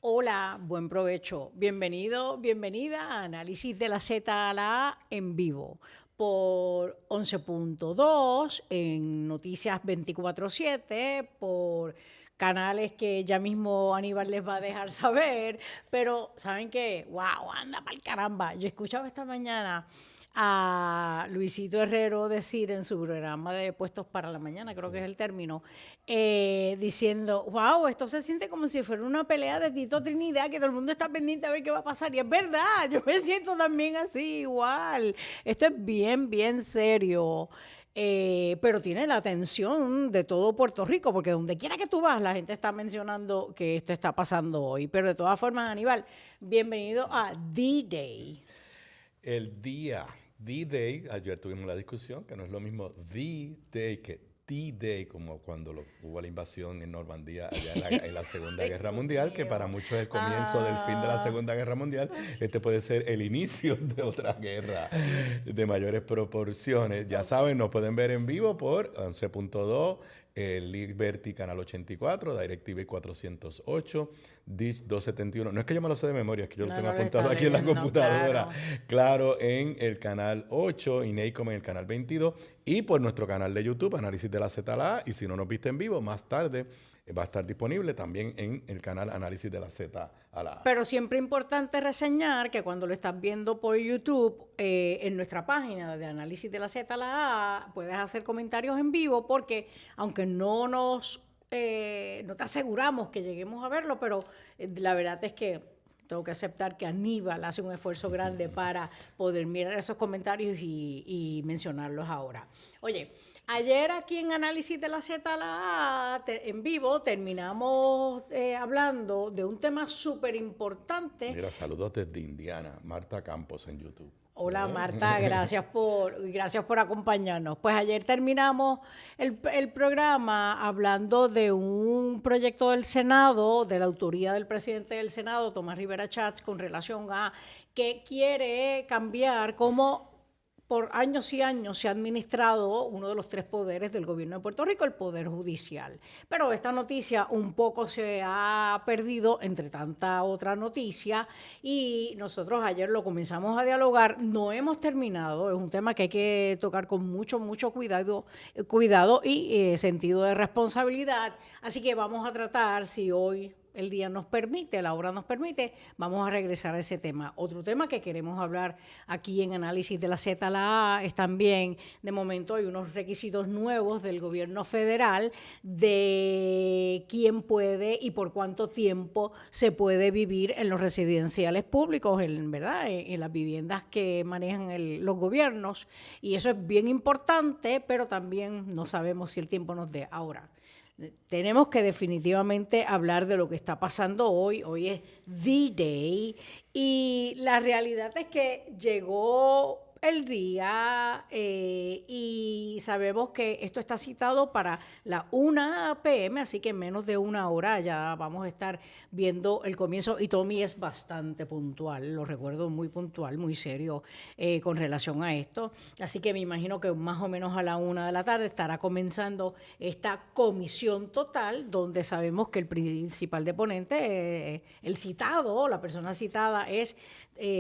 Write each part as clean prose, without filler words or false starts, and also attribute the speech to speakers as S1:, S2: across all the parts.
S1: Hola, buen provecho. Bienvenido, bienvenida a Análisis de la Z a la A en vivo por 11.2 en Noticias 24/7, por canales que ya mismo Aníbal les va a dejar saber, pero ¿saben qué? ¡Wow! Anda pa'l caramba. Yo escuchaba esta mañana a Luisito Herrero decir en su programa de Puestos para la Mañana, creo que es el término, diciendo, wow, esto se siente como si fuera una pelea de Tito Trinidad, que todo el mundo está pendiente a ver qué va a pasar. Y es verdad, yo me siento también así, igual. Esto es bien, bien serio. Pero tiene la atención de todo Puerto Rico, porque donde quiera que tú vas, la gente está mencionando que esto está pasando hoy. Pero de todas formas, Aníbal, bienvenido a D-Day.
S2: El día D-Day, ayer tuvimos la discusión, que no es lo mismo D-Day que D-Day, como cuando hubo la invasión en Normandía allá en la Segunda
S1: Ay,
S2: Guerra
S1: Dios
S2: Mundial, que
S1: mío.
S2: para muchos es el comienzo del fin de la Segunda Guerra Mundial. Este puede ser el inicio de otra guerra de mayores proporciones. Ya saben, nos pueden ver en vivo por 11.2, Liberty Canal 84, DirecTV 408, Dish 271. No es que yo me lo sé de memoria, es que yo lo
S1: No,
S2: tengo
S1: no lo
S2: apuntado
S1: está
S2: aquí en la
S1: leyendo,
S2: computadora.
S1: claro.
S2: Claro, en el canal 8 y Nacom en el canal 22 y por nuestro canal de YouTube, Análisis de la Z a la A. Y si no nos viste en vivo, más tarde va a estar disponible también en el canal Análisis de la Z a la A.
S1: Pero siempre importante reseñar que cuando lo estás viendo por YouTube, en nuestra página de Análisis de la Z a la A, puedes hacer comentarios en vivo porque aunque no te aseguramos que lleguemos a verlo, pero la verdad es que tengo que aceptar que Aníbal hace un esfuerzo grande para poder mirar esos comentarios y mencionarlos ahora. Oye, ayer aquí en Análisis de la Z a la A, en vivo, terminamos hablando de un tema súper importante.
S2: Mira, saludos desde Indiana, Marta Campos en YouTube.
S1: Hola Marta, gracias por acompañarnos. Pues ayer terminamos el programa hablando de un proyecto del Senado, de la autoría del presidente del Senado, Tomás Rivera Chats, con relación a que quiere cambiar cómo por años y años se ha administrado uno de los tres poderes del gobierno de Puerto Rico, el Poder Judicial. Pero esta noticia un poco se ha perdido entre tanta otra noticia y nosotros ayer lo comenzamos a dialogar. No hemos terminado, es un tema que hay que tocar con mucho, mucho cuidado y sentido de responsabilidad. Así que vamos a tratar, si hoy el día nos permite, la hora nos permite, vamos a regresar a ese tema. Otro tema que queremos hablar aquí en Análisis de la Z a la A es también, de momento hay unos requisitos nuevos del gobierno federal de quién puede y por cuánto tiempo se puede vivir en los residenciales públicos, ¿verdad? En las viviendas que manejan los gobiernos. Y eso es bien importante, pero también no sabemos si el tiempo nos dé. Ahora, tenemos que definitivamente hablar de lo que está pasando hoy. Hoy es D-Day y la realidad es que llegó el día y sabemos que esto está citado para la 1 p.m., así que en menos de una hora ya vamos a estar viendo el comienzo. Y Tommy es bastante puntual, lo recuerdo muy puntual, muy serio con relación a esto. Así que me imagino que más o menos a la 1 de la tarde estará comenzando esta comisión total, donde sabemos que el principal deponente, el citado, la persona citada es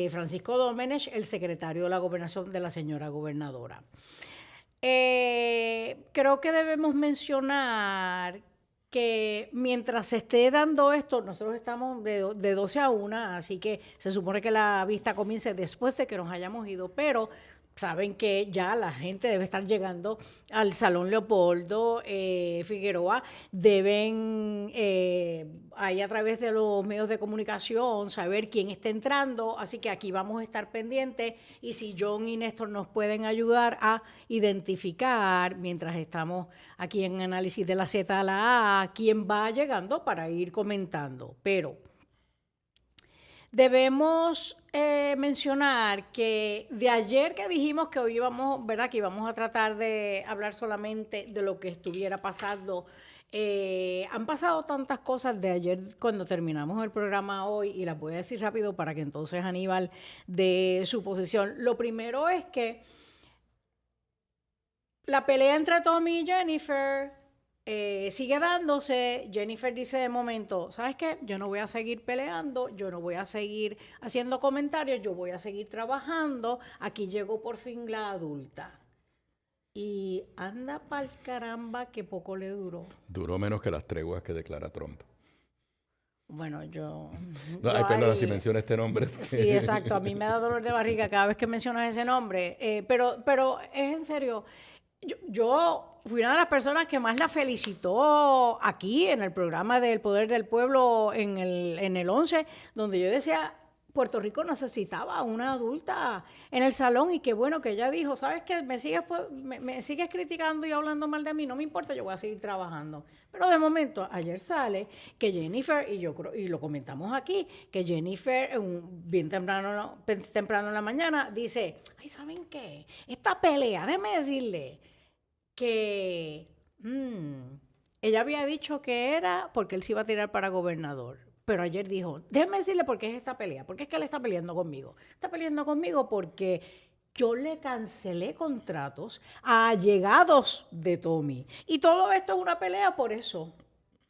S1: Francisco Domenech, el secretario de la Gobernación de la señora gobernadora. Creo que debemos mencionar que mientras se esté dando esto, nosotros estamos de 12 a 1, así que se supone que la vista comience después de que nos hayamos ido, pero saben que ya la gente debe estar llegando al Salón Leopoldo Figueroa. Deben, ahí a través de los medios de comunicación, saber quién está entrando. Así que aquí vamos a estar pendientes. Y si John y Néstor nos pueden ayudar a identificar, mientras estamos aquí en Análisis de la Z a la A, quién va llegando para ir comentando. Pero debemos mencionar que de ayer que dijimos que hoy íbamos, ¿verdad? Que íbamos a tratar de hablar solamente de lo que estuviera pasando. Han pasado tantas cosas de ayer cuando terminamos el programa hoy y las voy a decir rápido para que entonces Aníbal dé su posición. Lo primero es que la pelea entre Tommy y Jennifer sigue dándose. Jennifer dice de momento, ¿sabes qué? Yo no voy a seguir peleando, yo no voy a seguir haciendo comentarios, yo voy a seguir trabajando. Aquí llegó por fin la adulta. Y anda pa'l caramba que poco le duró.
S2: Duró menos que las treguas que declara Trump.
S1: Bueno, yo...
S2: No, ay, perdona, si menciona este nombre.
S1: Sí, exacto. A mí me da dolor de barriga cada vez que mencionas ese nombre. Pero es en serio. Yo fui una de las personas que más la felicitó aquí en el programa del Poder del Pueblo en el 11, donde yo decía, Puerto Rico necesitaba una adulta en el salón y qué bueno que ella dijo, ¿sabes qué? Me sigues criticando y hablando mal de mí, no me importa, yo voy a seguir trabajando. Pero de momento, ayer sale que Jennifer, y yo creo, y lo comentamos aquí, que Jennifer, bien temprano en la mañana, dice, ay, ¿saben qué? Esta pelea, déjeme decirle que ella había dicho que era porque él se iba a tirar para gobernador. Pero ayer dijo, déjeme decirle por qué es esta pelea. ¿Por qué es que él está peleando conmigo? Está peleando conmigo porque yo le cancelé contratos a allegados de Tommy. Y todo esto es una pelea por eso.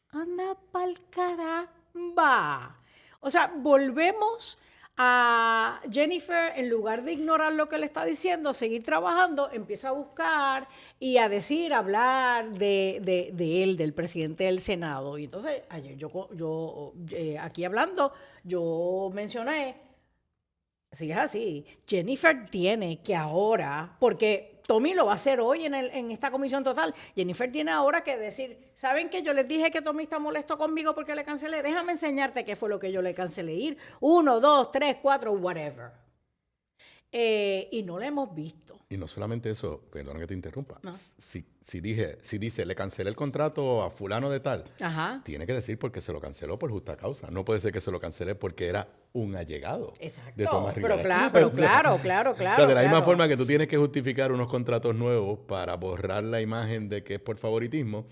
S1: Anda pa'l caramba. O sea, volvemos a Jennifer, en lugar de ignorar lo que le está diciendo, seguir trabajando, empieza a buscar y a decir, a hablar de él, del presidente del Senado. Y entonces, ayer yo aquí hablando, yo mencioné, si es así, Jennifer tiene que ahora, porque Tommy lo va a hacer hoy en esta comisión total, Jennifer tiene ahora que decir, ¿saben qué? Yo les dije que Tommy está molesto conmigo porque le cancelé, déjame enseñarte qué fue lo que yo le cancelé ir, 1, 2, 3, 4, whatever. Y no lo hemos visto.
S2: Y no solamente eso, perdona que te interrumpa.
S1: No.
S2: Si dice, le cancelé el contrato a fulano de tal,
S1: Ajá.
S2: tiene que decir porque se lo canceló por justa causa. No puede ser que se lo cancele porque era un allegado
S1: Exacto.
S2: de Tomás Rivera.
S1: Pero claro.
S2: O sea, de la misma forma que tú tienes que justificar unos contratos nuevos para borrar la imagen de que es por favoritismo,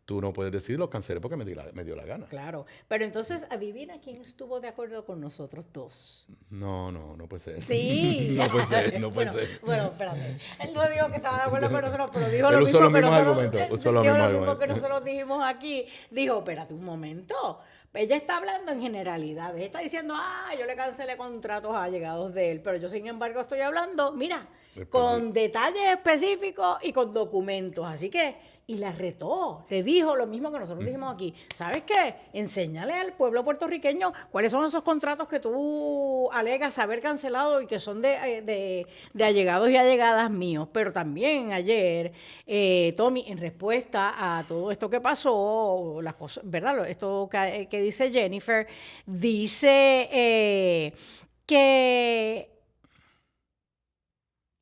S2: tú no puedes decir los cancelé porque me dio la gana.
S1: Claro. Pero entonces, adivina quién estuvo de acuerdo con nosotros dos.
S2: No puede ser.
S1: Sí.
S2: No puede ser.
S1: Bueno, espérate. Él no dijo que estaba de acuerdo con nosotros, pero dijo
S2: Él
S1: lo
S2: usó
S1: mismo
S2: los
S1: que
S2: mismos
S1: nosotros.
S2: argumentos,
S1: Dijo lo mismo que nosotros dijimos aquí. Dijo, espérate un momento. Ella está hablando en generalidades. Está diciendo, yo le cancelé contratos a allegados de él. Pero yo, sin embargo, estoy hablando, mira, con detalles específicos y con documentos. Así que, y la retó, le dijo lo mismo que nosotros dijimos aquí. ¿Sabes qué? Enséñale al pueblo puertorriqueño cuáles son esos contratos que tú alegas haber cancelado y que son de allegados y allegadas míos. Pero también ayer, Tommy, en respuesta a todo esto que pasó, las cosas, ¿verdad? Esto que dice Jennifer, dice que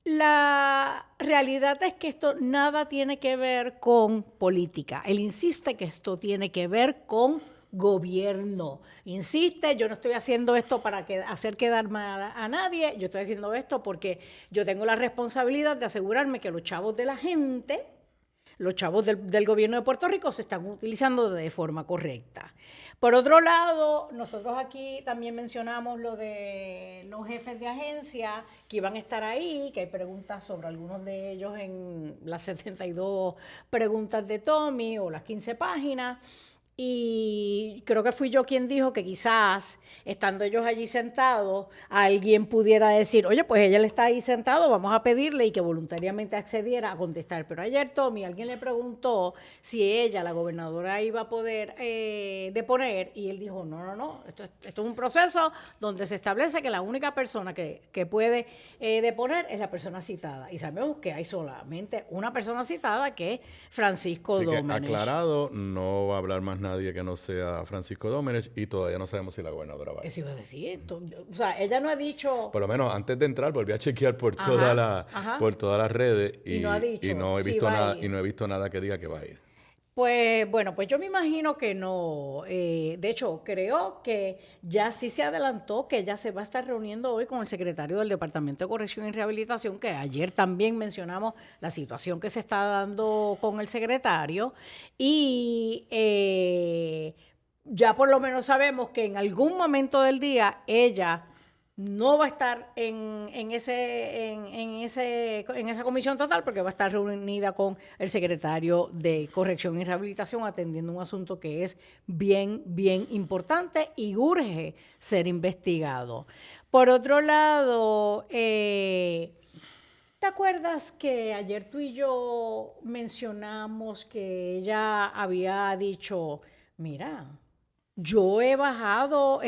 S1: la realidad es que esto nada tiene que ver con política. Él insiste que esto tiene que ver con gobierno. Insiste, yo no estoy haciendo esto para hacer quedar mal a nadie, yo estoy haciendo esto porque yo tengo la responsabilidad de asegurarme que los chavos de la gente, los chavos del gobierno de Puerto Rico se están utilizando de forma correcta. Por otro lado, nosotros aquí también mencionamos lo de los jefes de agencia que iban a estar ahí, que hay preguntas sobre algunos de ellos en las 72 preguntas de Tommy o las 15 páginas. Y creo que fui yo quien dijo que quizás, estando ellos allí sentados, alguien pudiera decir, oye, pues ella está ahí sentado, vamos a pedirle, y que voluntariamente accediera a contestar. Pero ayer, Tommy, alguien le preguntó si ella, la gobernadora, iba a poder deponer, y él dijo, no, esto es un proceso donde se establece que la única persona que puede deponer es la persona citada. Y sabemos que hay solamente una persona citada, que es Francisco Domenech.
S2: Aclarado, no va a hablar más nadie que no sea Francisco Domenech, y todavía no sabemos si la gobernadora va a ir.
S1: Eso iba a decir. O sea, ella no ha dicho...
S2: Por lo menos antes de entrar volví a chequear por todas las redes y no ha dicho, y no he visto nada, y no he visto nada que diga que va a ir.
S1: Pues bueno, pues yo me imagino que no. De hecho, creo que ya sí se adelantó que ella se va a estar reuniendo hoy con el secretario del Departamento de Corrección y Rehabilitación, que ayer también mencionamos la situación que se está dando con el secretario. Y ya por lo menos sabemos que en algún momento del día ella no va a estar en esa comisión total porque va a estar reunida con el secretario de Corrección y Rehabilitación atendiendo un asunto que es bien, bien importante y urge ser investigado. Por otro lado, ¿te acuerdas que ayer tú y yo mencionamos que ella había dicho, mira, yo he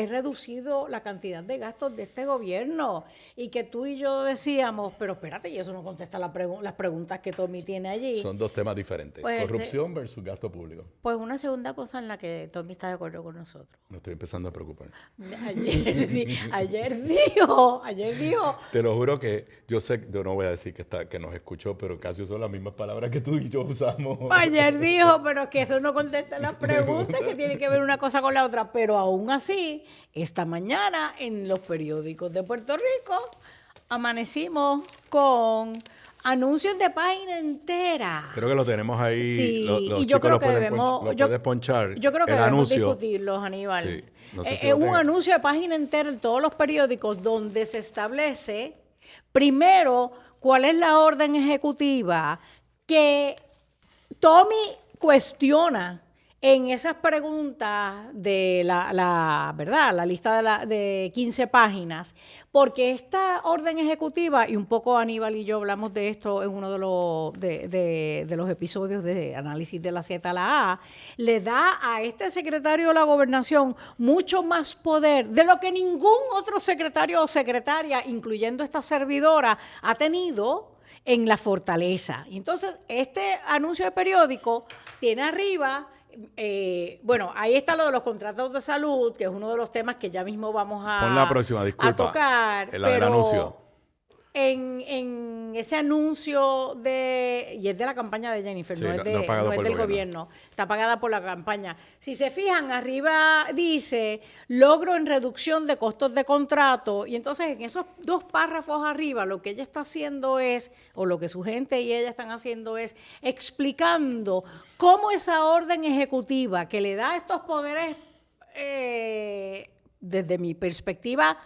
S1: reducido la cantidad de gastos de este gobierno y que tú y yo decíamos, pero espérate, y eso no contesta las preguntas que Tommy tiene allí?
S2: Son dos temas diferentes.
S1: Pues
S2: Corrupción versus gasto público.
S1: Pues una segunda cosa en la que Tommy está de acuerdo con nosotros.
S2: Me estoy empezando a preocupar.
S1: Ayer dijo,
S2: Te lo juro que yo sé, yo no voy a decir que nos escuchó, pero casi son las mismas palabras que tú y yo usamos.
S1: Ayer dijo, pero es que eso no contesta las preguntas, que tiene que ver una cosa con la otra. Pero aún así, esta mañana en los periódicos de Puerto Rico amanecimos con anuncios de página entera.
S2: Creo que lo tenemos ahí.
S1: Sí,
S2: los
S1: y yo
S2: chicos
S1: creo
S2: lo
S1: que
S2: puedes ponchar.
S1: Yo creo que
S2: el
S1: debemos
S2: anuncio.
S1: discutirlos, Aníbal.
S2: Sí, no sé si
S1: Es
S2: lo
S1: un
S2: tengo.
S1: anuncio de página entera en todos los periódicos donde se establece, primero, cuál es la orden ejecutiva que Tommy cuestiona en esas preguntas de ¿verdad? La lista de 15 páginas, porque esta orden ejecutiva, y un poco Aníbal y yo hablamos de esto en uno de los episodios de análisis de la Z a la A, le da a este secretario de la Gobernación mucho más poder de lo que ningún otro secretario o secretaria, incluyendo esta servidora, ha tenido en la fortaleza. Y entonces, este anuncio de periódico tiene arriba, bueno, ahí está lo de los contratos de salud, que es uno de los temas que ya mismo vamos
S2: Pon la próxima, disculpa.
S1: a tocar.
S2: La del anuncio.
S1: En ese anuncio y es de la campaña de Jennifer,
S2: Sí,
S1: no es del gobierno, está pagada por la campaña. Si se fijan, arriba dice logro en reducción de costos de contrato, y entonces en esos dos párrafos arriba lo que ella está haciendo es, o lo que su gente y ella están haciendo es explicando cómo esa orden ejecutiva que le da estos poderes, desde mi perspectiva,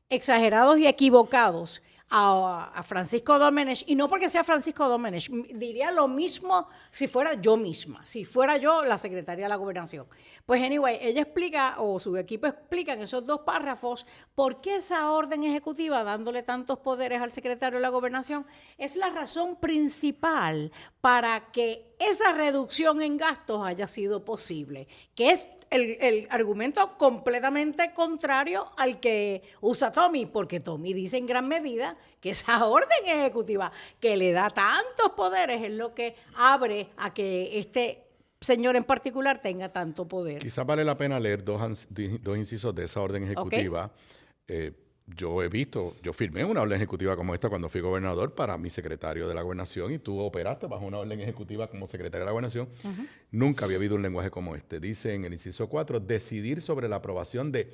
S1: exagerados y equivocados, a Francisco Domenech, y no porque sea Francisco Domenech, diría lo mismo si fuera yo misma, si fuera yo la secretaria de la Gobernación. Pues anyway, ella explica, o su equipo explica en esos dos párrafos, por qué esa orden ejecutiva, dándole tantos poderes al secretario de la Gobernación, es la razón principal para que esa reducción en gastos haya sido posible, que es el argumento completamente contrario al que usa Tommy, porque Tommy dice en gran medida que esa orden ejecutiva que le da tantos poderes es lo que abre a que este señor en particular tenga tanto poder.
S2: Quizás vale la pena leer dos incisos de esa orden ejecutiva. Yo firmé una orden ejecutiva como esta cuando fui gobernador para mi secretario de la Gobernación, y tú operaste bajo una orden ejecutiva como secretario de la Gobernación. Nunca había habido un lenguaje como este. Dice en el inciso 4, decidir sobre la aprobación de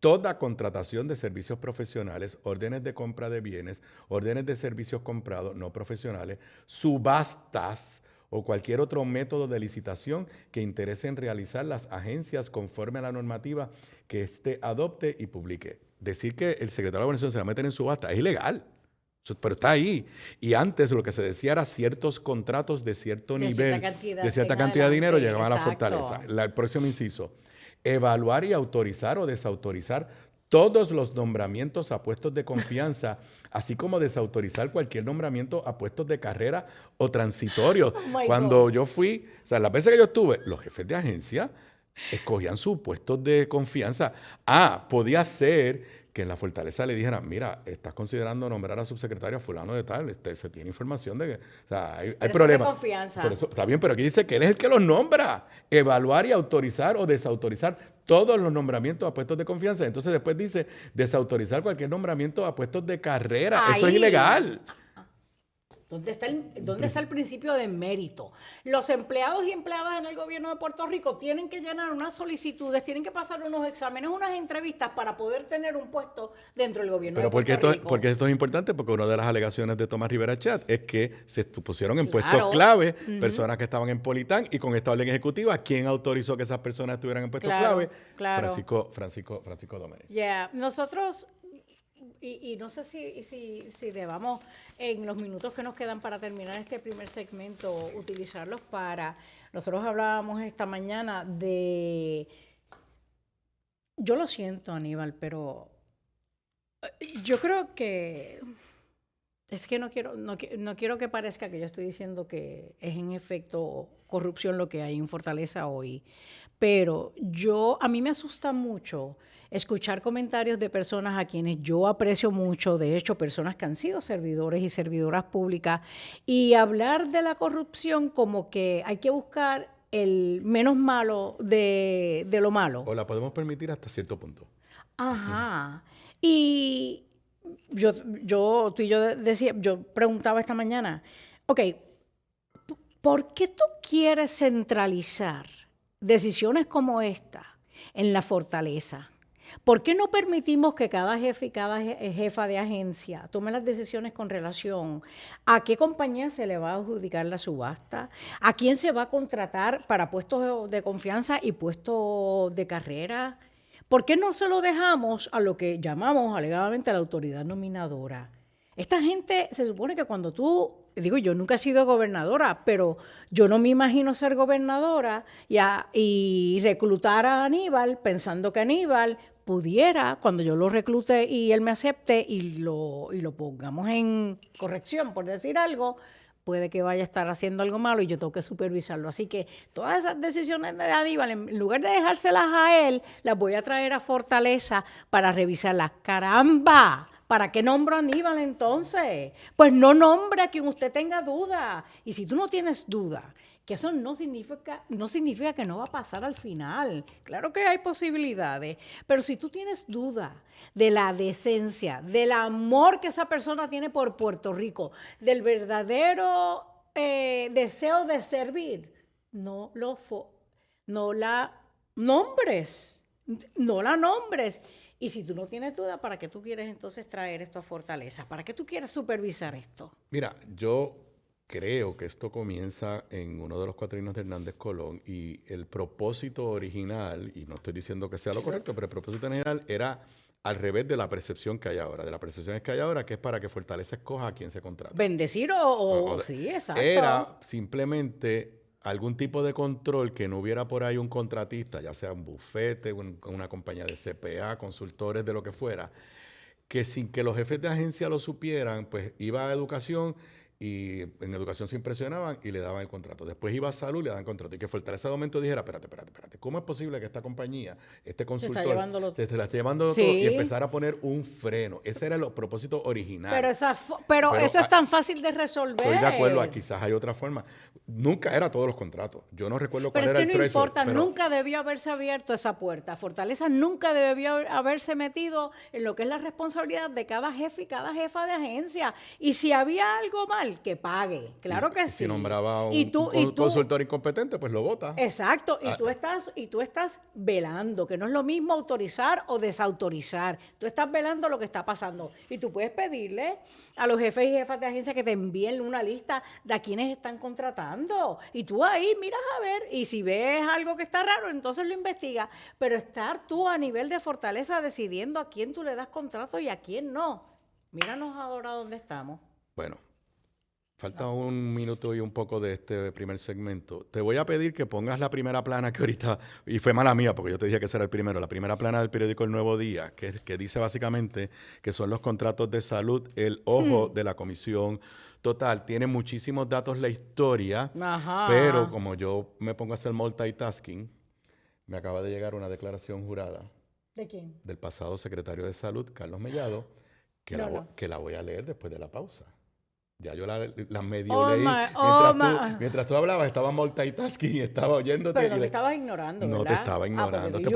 S2: toda contratación de servicios profesionales, órdenes de compra de bienes, órdenes de servicios comprados no profesionales, subastas o cualquier otro método de licitación que interese en realizar las agencias conforme a la normativa que éste adopte y publique. Decir que el secretario de la Gobernación se va a meter en subasta es ilegal, pero está ahí. Y antes lo que se decía era ciertos contratos de cierto nivel, de cierta cantidad de dinero llegaban a la fortaleza. El próximo inciso, evaluar y autorizar o desautorizar todos los nombramientos a puestos de confianza, así como desautorizar cualquier nombramiento a puestos de carrera o transitorios. Cuando yo fui, o sea, las veces que yo estuve, los jefes de agencia escogían sus puestos de confianza. Podía ser que en la fortaleza le dijeran, mira, estás considerando nombrar a subsecretario a fulano de tal, se tiene información de que, o sea, hay problemas.
S1: De confianza.
S2: Por eso, está bien, pero aquí dice que él es el que los nombra. Evaluar y autorizar o desautorizar todos los nombramientos a puestos de confianza. Entonces después dice desautorizar cualquier nombramiento a puestos de carrera. Eso es ilegal.
S1: ¿Dónde está el principio de mérito? Los empleados y empleadas en el gobierno de Puerto Rico tienen que llenar unas solicitudes, tienen que pasar unos exámenes, unas entrevistas para poder tener un puesto dentro del gobierno de Puerto Rico.
S2: Porque esto es importante, porque una de las alegaciones de Tomás Rivera Chat es que se pusieron en puestos clave personas que estaban en Politán, y con esta orden ejecutiva, ¿quién autorizó que esas personas estuvieran en puestos clave? Francisco Domenech.
S1: Nosotros y no sé si debamos, en los minutos que nos quedan para terminar este primer segmento, utilizarlos para... Nosotros hablábamos esta mañana de... Yo lo siento, Aníbal, pero yo creo que... Es que no quiero que parezca que yo estoy diciendo que es en efecto corrupción lo que hay en Fortaleza hoy, pero a mí me asusta mucho escuchar comentarios de personas a quienes yo aprecio mucho, de hecho, personas que han sido servidores y servidoras públicas, y hablar de la corrupción como que hay que buscar el menos malo de lo malo.
S2: O la podemos permitir hasta cierto punto.
S1: Ajá. Y tú y yo decía, yo preguntaba esta mañana, ok, ¿por qué tú quieres centralizar decisiones como esta en la Fortaleza? ¿Por qué no permitimos que cada jefe y cada jefa de agencia tome las decisiones con relación a qué compañía se le va a adjudicar la subasta, a quién se va a contratar para puestos de confianza y puestos de carrera? ¿Por qué no se lo dejamos a lo que llamamos alegadamente la autoridad nominadora? Esta gente, se supone que cuando yo nunca he sido gobernadora, pero yo no me imagino ser gobernadora y reclutar a Aníbal pensando que Aníbal pudiera, cuando yo lo reclute y él me acepte y lo pongamos en corrección, por decir algo, puede que vaya a estar haciendo algo malo y yo tengo que supervisarlo. Así que todas esas decisiones de Aníbal, en lugar de dejárselas a él, las voy a traer a Fortaleza para revisarlas. ¡Caramba! ¿Para qué nombro a Aníbal entonces? Pues no nombre a quien usted tenga duda. Y si tú no tienes duda, que eso no significa que no va a pasar al final. Claro que hay posibilidades, pero si tú tienes duda de la decencia, del amor que esa persona tiene por Puerto Rico, del verdadero deseo de servir, no la nombres. Y si tú no tienes duda, ¿para qué tú quieres entonces traer esto a Fortaleza? ¿Para qué tú quieres supervisar esto?
S2: Mira, yo creo que esto comienza en uno de los cuatrinos de Hernández Colón y el propósito original, y no estoy diciendo que sea lo correcto, pero el propósito original era al revés de la percepción que hay ahora. De la percepción que hay ahora, que es para que Fortaleza escoja a quién se contrata.
S1: Bendecir sí, exacto.
S2: Era simplemente algún tipo de control, que no hubiera por ahí un contratista, ya sea un bufete, una compañía de CPA, consultores, de lo que fuera, que sin que los jefes de agencia lo supieran, pues iba a educación y en educación se impresionaban y le daban el contrato. Después iba a salud y le daban el contrato. Y que Fortaleza de momento dijera, espérate, ¿cómo es posible que esta compañía, este consultor, se la esté llevando todo y empezar a poner un freno? Ese era el propósito original.
S1: Pero eso es tan fácil de resolver.
S2: Estoy de acuerdo, quizás hay otra forma. Nunca era todos los contratos. Yo no recuerdo cuál era el
S1: threshold. Pero es que no importa,
S2: pero
S1: nunca debió haberse abierto esa puerta. Fortaleza nunca debió haberse metido en lo que es la responsabilidad de cada jefe y cada jefa de agencia. Y si había algo mal, que pague. Claro que sí.
S2: Si nombraba un consultor incompetente, pues lo vota.
S1: Exacto. Y tú estás velando, que no es lo mismo autorizar o desautorizar. Tú estás velando lo que está pasando. Y tú puedes pedirle a los jefes y jefas de agencia que te envíen una lista de a quienes están contratando. Y tú ahí miras a ver, y si ves algo que está raro, entonces lo investigas. Pero estar tú a nivel de Fortaleza decidiendo a quién tú le das contrato y a quién no. Míranos ahora dónde estamos.
S2: Bueno, falta un minuto y un poco de este primer segmento. Te voy a pedir que pongas la primera plana que ahorita, y fue mala mía porque yo te dije que ese era el primero, la primera plana del periódico El Nuevo Día, que dice básicamente que son los contratos de salud, el ojo de la comisión total. Tiene muchísimos datos la historia, pero como yo me pongo a hacer multitasking, me acaba de llegar una declaración jurada.
S1: ¿De quién?
S2: Del pasado secretario de Salud, Carlos Mellado, que la voy a leer después de la pausa. Ya yo la medio leí. Mientras tú hablabas, estaba multitasking y estaba oyéndote.
S1: Pero no me estabas ignorando, ¿verdad?
S2: No te estaba ignorando. Te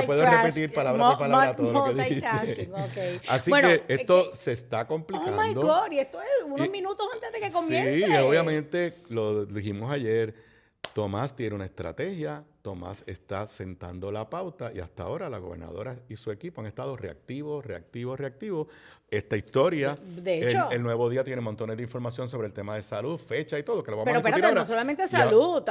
S2: puedo repetir palabra por palabra todo lo que dijiste.
S1: Okay.
S2: Así que esto se está complicando.
S1: Oh, my God. Y esto es unos minutos antes de que comience.
S2: Sí, obviamente, lo dijimos ayer, Tomás tiene una estrategia, Tomás está sentando la pauta y hasta ahora la gobernadora y su equipo han estado reactivos. Esta historia,
S1: De hecho,
S2: el Nuevo Día tiene montones de información sobre el tema de salud, fecha y todo, que lo vamos
S1: pero
S2: a discutir
S1: espérate,
S2: ahora.
S1: no solamente
S2: Ya-
S1: salud,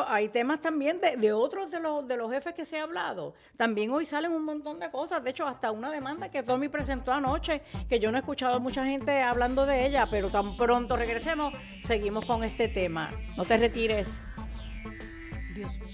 S1: hay temas también de otros de los jefes que se ha hablado. También hoy salen un montón de cosas. De hecho, hasta una demanda que Tommy presentó anoche, que yo no he escuchado a mucha gente hablando de ella, pero tan pronto regresemos, seguimos con este tema. No te retires. Dios mío.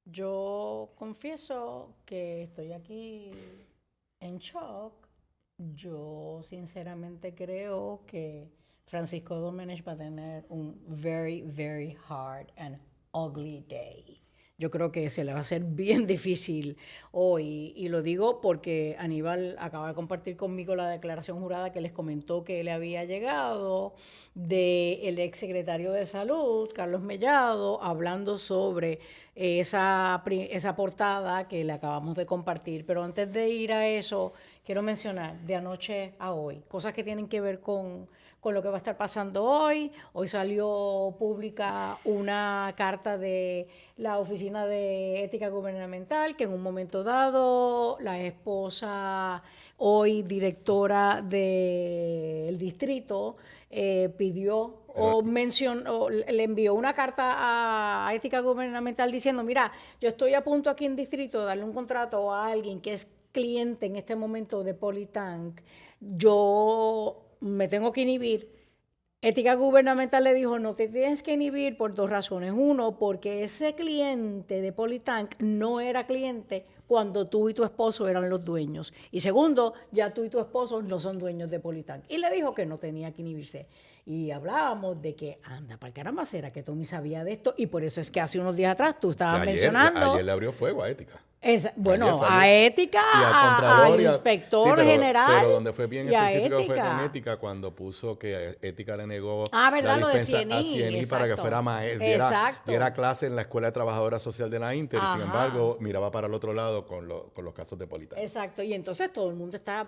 S1: Yo confieso que estoy aquí en shock. Yo sinceramente creo que Francisco Domenech va a tener un very, very hard and ugly day. Yo creo que se le va a hacer bien difícil hoy. Y lo digo porque Aníbal acaba de compartir conmigo la declaración jurada que les comentó que le había llegado del exsecretario de Salud, Carlos Mellado, hablando sobre esa portada que le acabamos de compartir. Pero antes de ir a eso, quiero mencionar de anoche a hoy, cosas que tienen que ver con lo que va a estar pasando hoy. Hoy salió pública una carta de la Oficina de Ética Gubernamental, que en un momento dado la esposa, hoy directora del distrito, pidió o le envió una carta a Ética Gubernamental diciendo, mira, yo estoy a punto aquí en distrito de darle un contrato a alguien que es cliente en este momento de Polytank, yo me tengo que inhibir Ética Gubernamental le dijo, no te tienes que inhibir por 2 razones. Uno, porque ese cliente de Politank no era cliente cuando tú y tu esposo eran los dueños. Y segundo, ya tú y tu esposo no son dueños de Politank. Y le dijo que no tenía que inhibirse. Y hablábamos de que, anda, para caramba, será que Tommy sabía de esto. Y por eso es que hace unos días atrás tú estabas mencionando.
S2: Ayer le abrió fuego a Ética.
S1: Bueno, a Ética,
S2: y al Contralor,
S1: al Inspector General.
S2: Pero donde fue bien específico fue
S1: Ética.
S2: con Ética, cuando puso que Ética le negó
S1: ¿verdad?
S2: la
S1: Lo de
S2: dispensa a
S1: CNI,
S2: CNI para que fuera maestra, diera clase en la Escuela de Trabajadora Social de la Inter, y sin embargo miraba para el otro lado con los casos de Politank.
S1: Exacto, y entonces todo el mundo está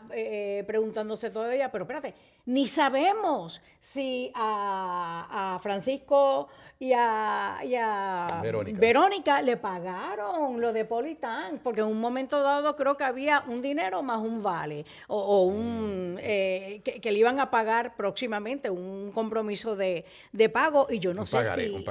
S1: preguntándose todavía, pero espérate, ni sabemos si a Francisco y a Verónica le pagaron lo de Politank, porque en un momento dado creo que había un dinero más un vale, que le iban a pagar próximamente, un compromiso de pago, y yo no sé si un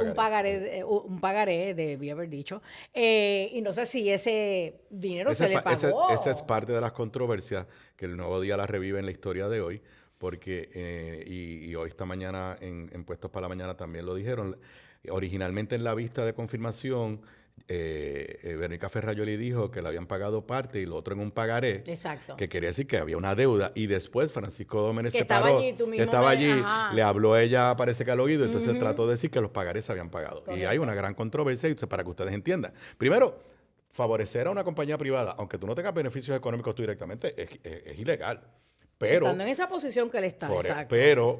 S1: pagaré, debí haber dicho, y no sé si ese dinero se le pagó.
S2: Esa es parte de las controversias que el Nuevo Día la revive en la historia de hoy, porque, y hoy esta mañana en Puestos para la Mañana también lo dijeron, originalmente en la vista de confirmación, Verónica Ferrayoli dijo que le habían pagado parte y lo otro en un pagaré.
S1: Exacto.
S2: Que quería decir que había una deuda, y después Francisco Dómenes
S1: que
S2: se paró, estaba allí,
S1: ajá,
S2: le habló ella, parece que al oído, entonces trató de decir que los pagarés se habían pagado.
S1: Correcto.
S2: Y hay una gran controversia, para que ustedes entiendan. Primero, favorecer a una compañía privada, aunque tú no tengas beneficios económicos tú directamente, es ilegal. Pero,
S1: estando en esa posición que él está, exacto.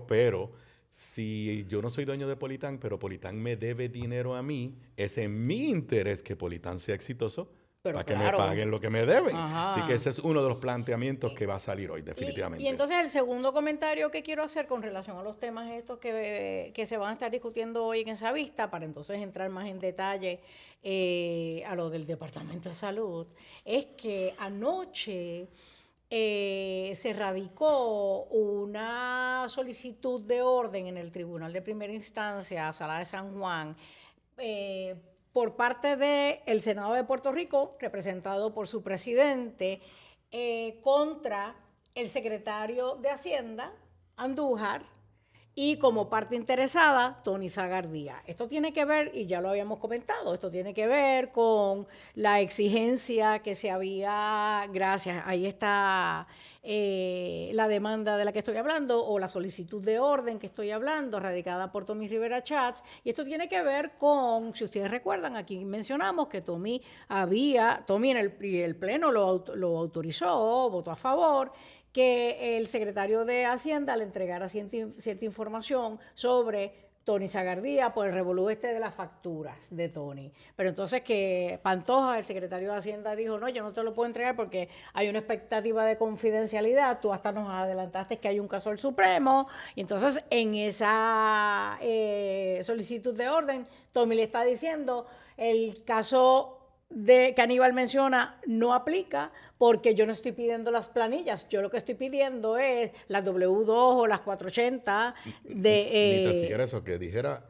S2: Pero, si yo no soy dueño de Politank, pero Politank me debe dinero a mí, es en mi interés que Politank sea exitoso, para que me paguen lo que me deben.
S1: Ajá.
S2: Así que ese es uno de los planteamientos que va a salir hoy, definitivamente.
S1: Y entonces el segundo comentario que quiero hacer con relación a los temas estos que se van a estar discutiendo hoy en esa vista, para entonces entrar más en detalle a lo del Departamento de Salud, es que anoche se radicó una solicitud de orden en el Tribunal de Primera Instancia, Sala de San Juan, por parte del Senado de Puerto Rico, representado por su presidente, contra el secretario de Hacienda, Andújar, y como parte interesada, Tony Zagardía. Esto tiene que ver, y ya lo habíamos comentado, esto tiene que ver con la exigencia que se había, ahí está la demanda de la que estoy hablando, o la solicitud de orden que estoy hablando, radicada por Tommy Rivera Chats, y esto tiene que ver con, si ustedes recuerdan, aquí mencionamos que Tommy en el Pleno lo autorizó, votó a favor, que el secretario de Hacienda le entregara cierta información sobre Tony Zagardía por el revolú de las facturas de Tony. Pero entonces que Pantoja, el secretario de Hacienda, dijo, no, yo no te lo puedo entregar porque hay una expectativa de confidencialidad, tú hasta nos adelantaste que hay un caso del Supremo, y entonces en esa solicitud de orden, Tommy le está diciendo, el caso que Aníbal menciona no aplica porque yo no estoy pidiendo las planillas, yo lo que estoy pidiendo es las W2 o las 480
S2: Ni tan siquiera eso, que dijera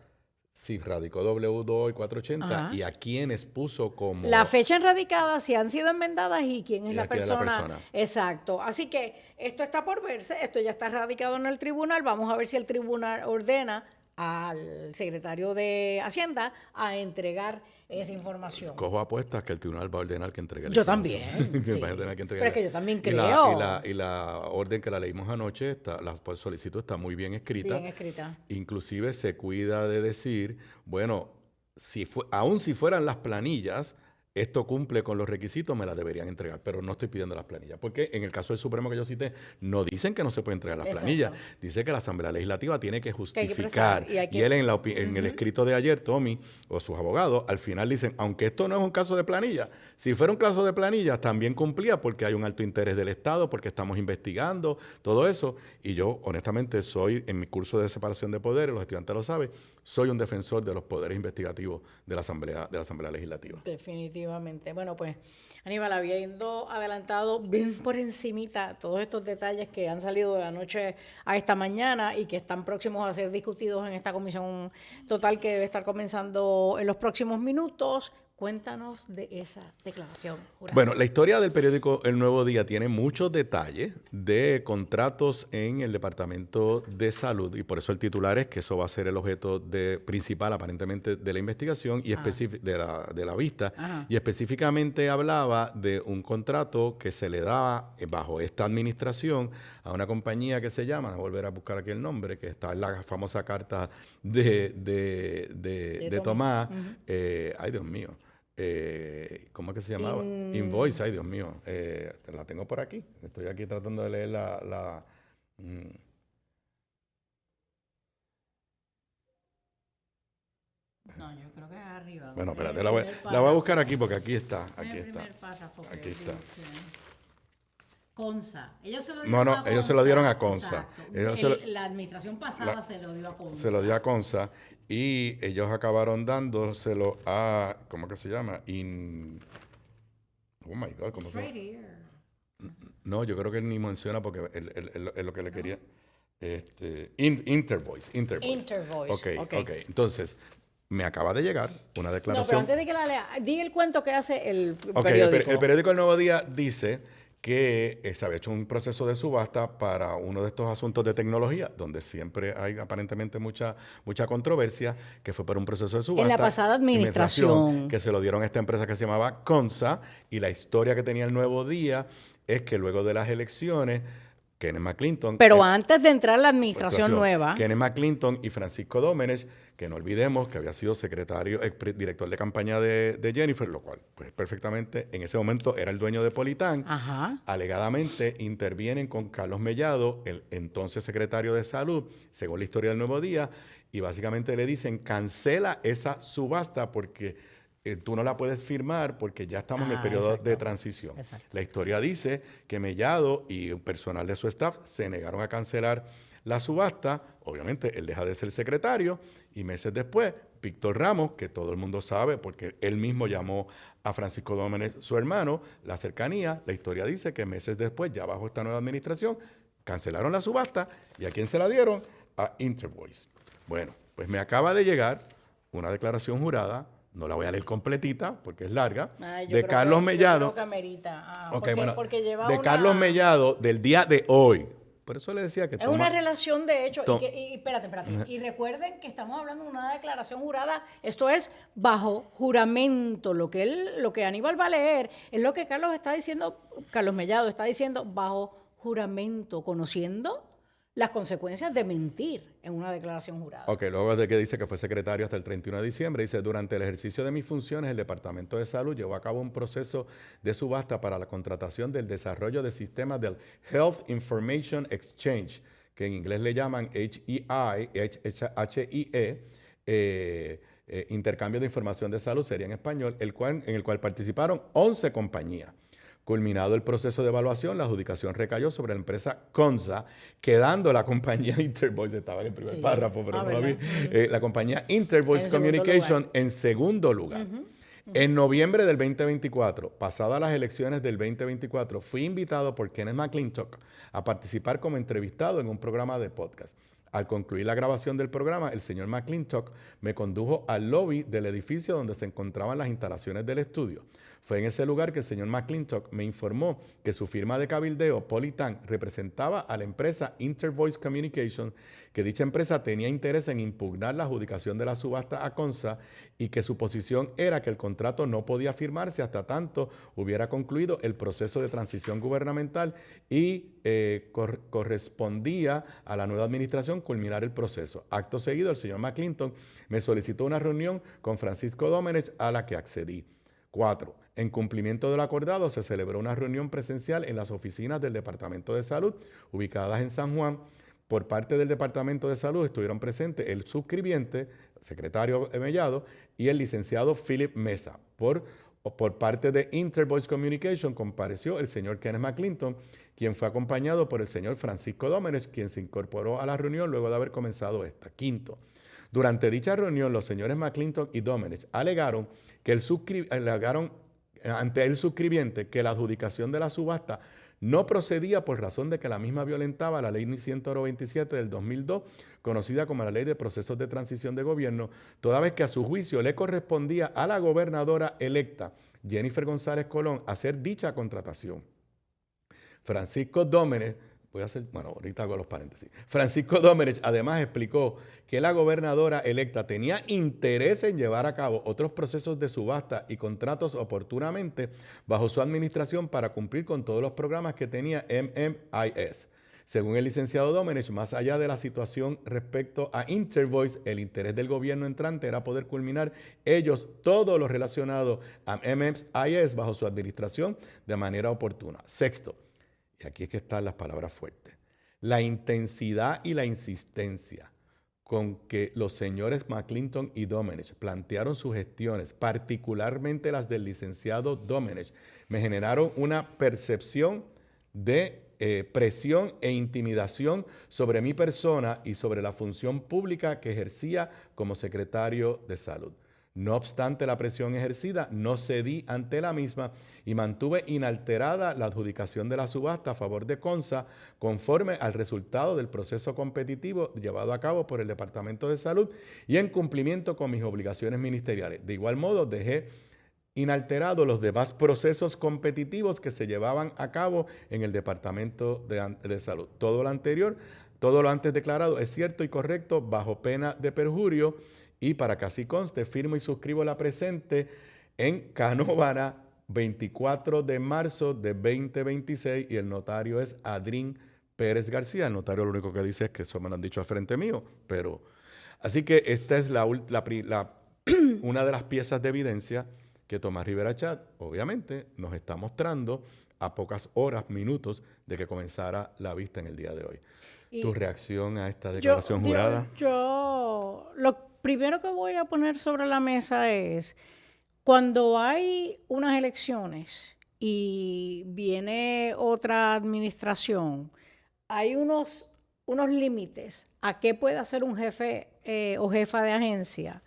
S2: si radicó W2 y 480 y a quiénes puso como...
S1: La fecha enradicada, si han sido enmendadas y quién es la persona. Exacto. Así que esto está por verse, esto ya está radicado en el tribunal, vamos a ver si el tribunal ordena al secretario de Hacienda a entregar esa información.
S2: Cojo apuestas que el tribunal va a ordenar que entregue la
S1: Yo también. Sí. Pero es que yo también creo.
S2: Y la orden que la leímos anoche, la solicitud está muy bien escrita.
S1: Bien escrita.
S2: Inclusive se cuida de decir, bueno, aun si fueran las planillas, esto cumple con los requisitos, me las deberían entregar, pero no estoy pidiendo las planillas, porque en el caso del Supremo que yo cité, no dicen que no se puede entregar las planillas, dice que la Asamblea Legislativa tiene que justificar, y él en el escrito de ayer, Tommy, o sus abogados, al final dicen, aunque esto no es un caso de planilla, si fuera un caso de planillas, también cumplía porque hay un alto interés del Estado, porque estamos investigando, todo eso, y yo honestamente soy, en mi curso de separación de poderes, los estudiantes lo saben, soy un defensor de los poderes investigativos de la Asamblea Legislativa.
S1: Definitivamente. Bueno, pues Aníbal, habiendo adelantado bien por encimita todos estos detalles que han salido de la noche a esta mañana y que están próximos a ser discutidos en esta comisión total que debe estar comenzando en los próximos minutos, Cuéntanos de esa declaración jurada.
S2: Bueno, la historia del periódico El Nuevo Día tiene muchos detalles de contratos en el Departamento de Salud y por eso el titular es que eso va a ser el objeto principal aparentemente de la investigación y de la vista.
S1: Ajá.
S2: Y específicamente hablaba de un contrato que se le daba bajo esta administración a una compañía que se llama, voy a volver a buscar aquí el nombre, que está en la famosa carta de Tomás. Ay, Dios mío. ¿Cómo es que se llamaba? Invoice, ay Dios mío, la tengo por aquí. Estoy aquí tratando de leer
S1: No, yo creo que es arriba.
S2: Bueno, espérate, la voy a buscar aquí porque aquí está. Aquí está. Aquí está.
S1: Consa. Ellos se lo dieron a Consa.
S2: Ellos se lo dieron a Consa.
S1: La administración pasada se lo dio a Consa.
S2: Se lo dio a Consa y ellos acabaron dándoselo a, ¿cómo que se llama? Oh my God, ¿cómo se llama? No, yo creo que él ni menciona porque es lo que le quería. Intervoice. Ok. Entonces, me acaba de llegar una declaración.
S1: No, pero antes de que la lea, di el cuento que hace el
S2: periódico. El periódico El Nuevo Día dice que se había hecho un proceso de subasta para uno de estos asuntos de tecnología, donde siempre hay aparentemente mucha controversia, que fue por un proceso de subasta.
S1: En la pasada administración.
S2: Que se lo dieron a esta empresa que se llamaba Consa, y la historia que tenía El Nuevo Día es que luego de las elecciones, Kenneth McClinton...
S1: Pero antes de entrar la administración nueva...
S2: Kenneth McClinton y Francisco Domenech, que no olvidemos que había sido director de campaña de Jennifer, lo cual, pues perfectamente, en ese momento era el dueño de Politán.
S1: Ajá.
S2: Alegadamente intervienen con Carlos Mellado, el entonces secretario de Salud, según la historia del Nuevo Día, y básicamente le dicen, cancela esa subasta porque... tú no la puedes firmar porque ya estamos en el periodo de transición.
S1: Exacto.
S2: La historia dice que Mellado y un personal de su staff se negaron a cancelar la subasta. Obviamente, él deja de ser secretario y meses después, Víctor Ramos, que todo el mundo sabe porque él mismo llamó a Francisco Domenech, su hermano, la cercanía. La historia dice que meses después, ya bajo esta nueva administración, cancelaron la subasta. ¿Y a quién se la dieron? A Intervoice. Bueno, pues me acaba de llegar una declaración jurada. No la voy a leer completita porque es larga. De Carlos Mellado. De Carlos Mellado del día de hoy. Por eso le decía que
S1: es una relación de hecho. Y espérate. Y recuerden que estamos hablando de una declaración jurada. Esto es bajo juramento. Lo que Aníbal va a leer es lo que Carlos Mellado está diciendo bajo juramento, conociendo las consecuencias de mentir en una declaración jurada.
S2: Ok, luego de que dice que fue secretario hasta el 31 de diciembre, dice, durante el ejercicio de mis funciones, el Departamento de Salud llevó a cabo un proceso de subasta para la contratación del desarrollo de sistemas del Health Information Exchange, que en inglés le llaman HIE, intercambio de información de salud, sería en español, en el cual participaron 11 compañías. Culminado el proceso de evaluación, la adjudicación recayó sobre la empresa Consa, quedando la compañía Intervoice, estaba en el primer párrafo, pero no lo vi, la compañía Intervoice Communication en segundo lugar. En noviembre del 2024, pasadas las elecciones del 2024, fui invitado por Kenneth McClintock a participar como entrevistado en un programa de podcast. Al concluir la grabación del programa, el señor McClintock me condujo al lobby del edificio donde se encontraban las instalaciones del estudio. Fue en ese lugar que el señor McClintock me informó que su firma de cabildeo, Politán, representaba a la empresa Intervoice Communication, que dicha empresa tenía interés en impugnar la adjudicación de la subasta a Consa y que su posición era que el contrato no podía firmarse hasta tanto hubiera concluido el proceso de transición gubernamental y correspondía a la nueva administración culminar el proceso. Acto seguido, el señor McClintock me solicitó una reunión con Francisco Domenech, a la que accedí. 4. En cumplimiento de lo acordado, se celebró una reunión presencial en las oficinas del Departamento de Salud, ubicadas en San Juan. Por parte del Departamento de Salud estuvieron presentes el suscribiente, secretario Mellado, y el licenciado Philip Mesa. Por parte de Intervoice Communication compareció el señor Kenneth McClinton, quien fue acompañado por el señor Francisco Domenech, quien se incorporó a la reunión luego de haber comenzado esta. 5. Durante dicha reunión, los señores McClinton y Domenech alegaron ante el suscribiente que la adjudicación de la subasta no procedía por razón de que la misma violentaba la Ley 127 del 2002, conocida como la Ley de Procesos de Transición de Gobierno, toda vez que a su juicio le correspondía a la gobernadora electa, Jennifer González Colón, hacer dicha contratación. Francisco Domenech, ahorita hago los paréntesis. Francisco Domenech además explicó que la gobernadora electa tenía interés en llevar a cabo otros procesos de subasta y contratos oportunamente bajo su administración para cumplir con todos los programas que tenía MMIS. Según el licenciado Domenech, más allá de la situación respecto a Intervoice, el interés del gobierno entrante era poder culminar ellos todo lo relacionado a MMIS bajo su administración de manera oportuna. Sexto, y aquí es que están las palabras fuertes, la intensidad y la insistencia con que los señores McClinton y Domenech plantearon sus gestiones, particularmente las del licenciado Domenech, me generaron una percepción de presión e intimidación sobre mi persona y sobre la función pública que ejercía como secretario de Salud. No obstante la presión ejercida, no cedí ante la misma y mantuve inalterada la adjudicación de la subasta a favor de CONSA conforme al resultado del proceso competitivo llevado a cabo por el Departamento de Salud y en cumplimiento con mis obligaciones ministeriales. De igual modo, dejé inalterados los demás procesos competitivos que se llevaban a cabo en el Departamento de Salud. Todo lo antes declarado es cierto y correcto bajo pena de perjurio. Y para que así conste, firmo y suscribo la presente en Canóvana, 24 de marzo de 2026, y el notario es Adrín Pérez García. El notario lo único que dice es que eso me lo han dicho al frente mío, pero... Así que esta es una de las piezas de evidencia que Tomás Rivera Chat, obviamente, nos está mostrando a pocas horas, minutos, de que comenzara la vista en el día de hoy. ¿Tu reacción a esta declaración jurada?
S1: Lo primero que voy a poner sobre la mesa es, cuando hay unas elecciones y viene otra administración, hay unos límites a qué puede hacer un jefe o jefa de agencia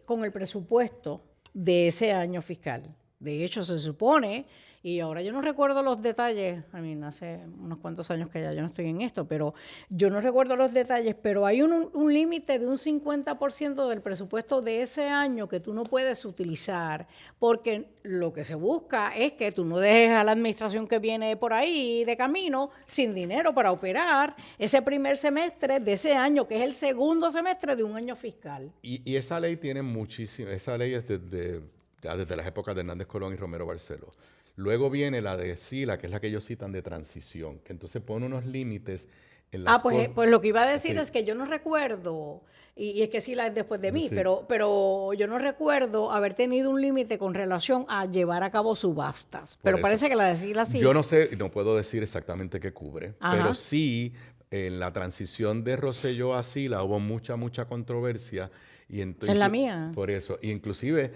S1: con el presupuesto de ese año fiscal. De hecho, se supone, y ahora yo no recuerdo los detalles, hace unos cuantos años que ya yo no estoy en esto, pero yo no recuerdo los detalles, pero hay un límite de un 50% del presupuesto de ese año que tú no puedes utilizar, porque lo que se busca es que tú no dejes a la administración que viene por ahí de camino sin dinero para operar ese primer semestre de ese año, que es el segundo semestre de un año fiscal.
S2: Y esa ley tiene muchísimo, esa ley es desde las épocas de Hernández Colón y Romero Barceló. Luego viene la de SILA, que es la que ellos citan de transición, que entonces pone unos límites en las
S1: pues lo que iba a decir es que yo no recuerdo, y es que SILA es después de mí, pero yo no recuerdo haber tenido un límite con relación a llevar a cabo subastas. Pero parece que la de SILA sí.
S2: Yo no sé, no puedo decir exactamente qué cubre, pero sí, en la transición de Rosselló a SILA hubo mucha controversia. Y entonces,
S1: es la mía.
S2: Por eso. Y inclusive,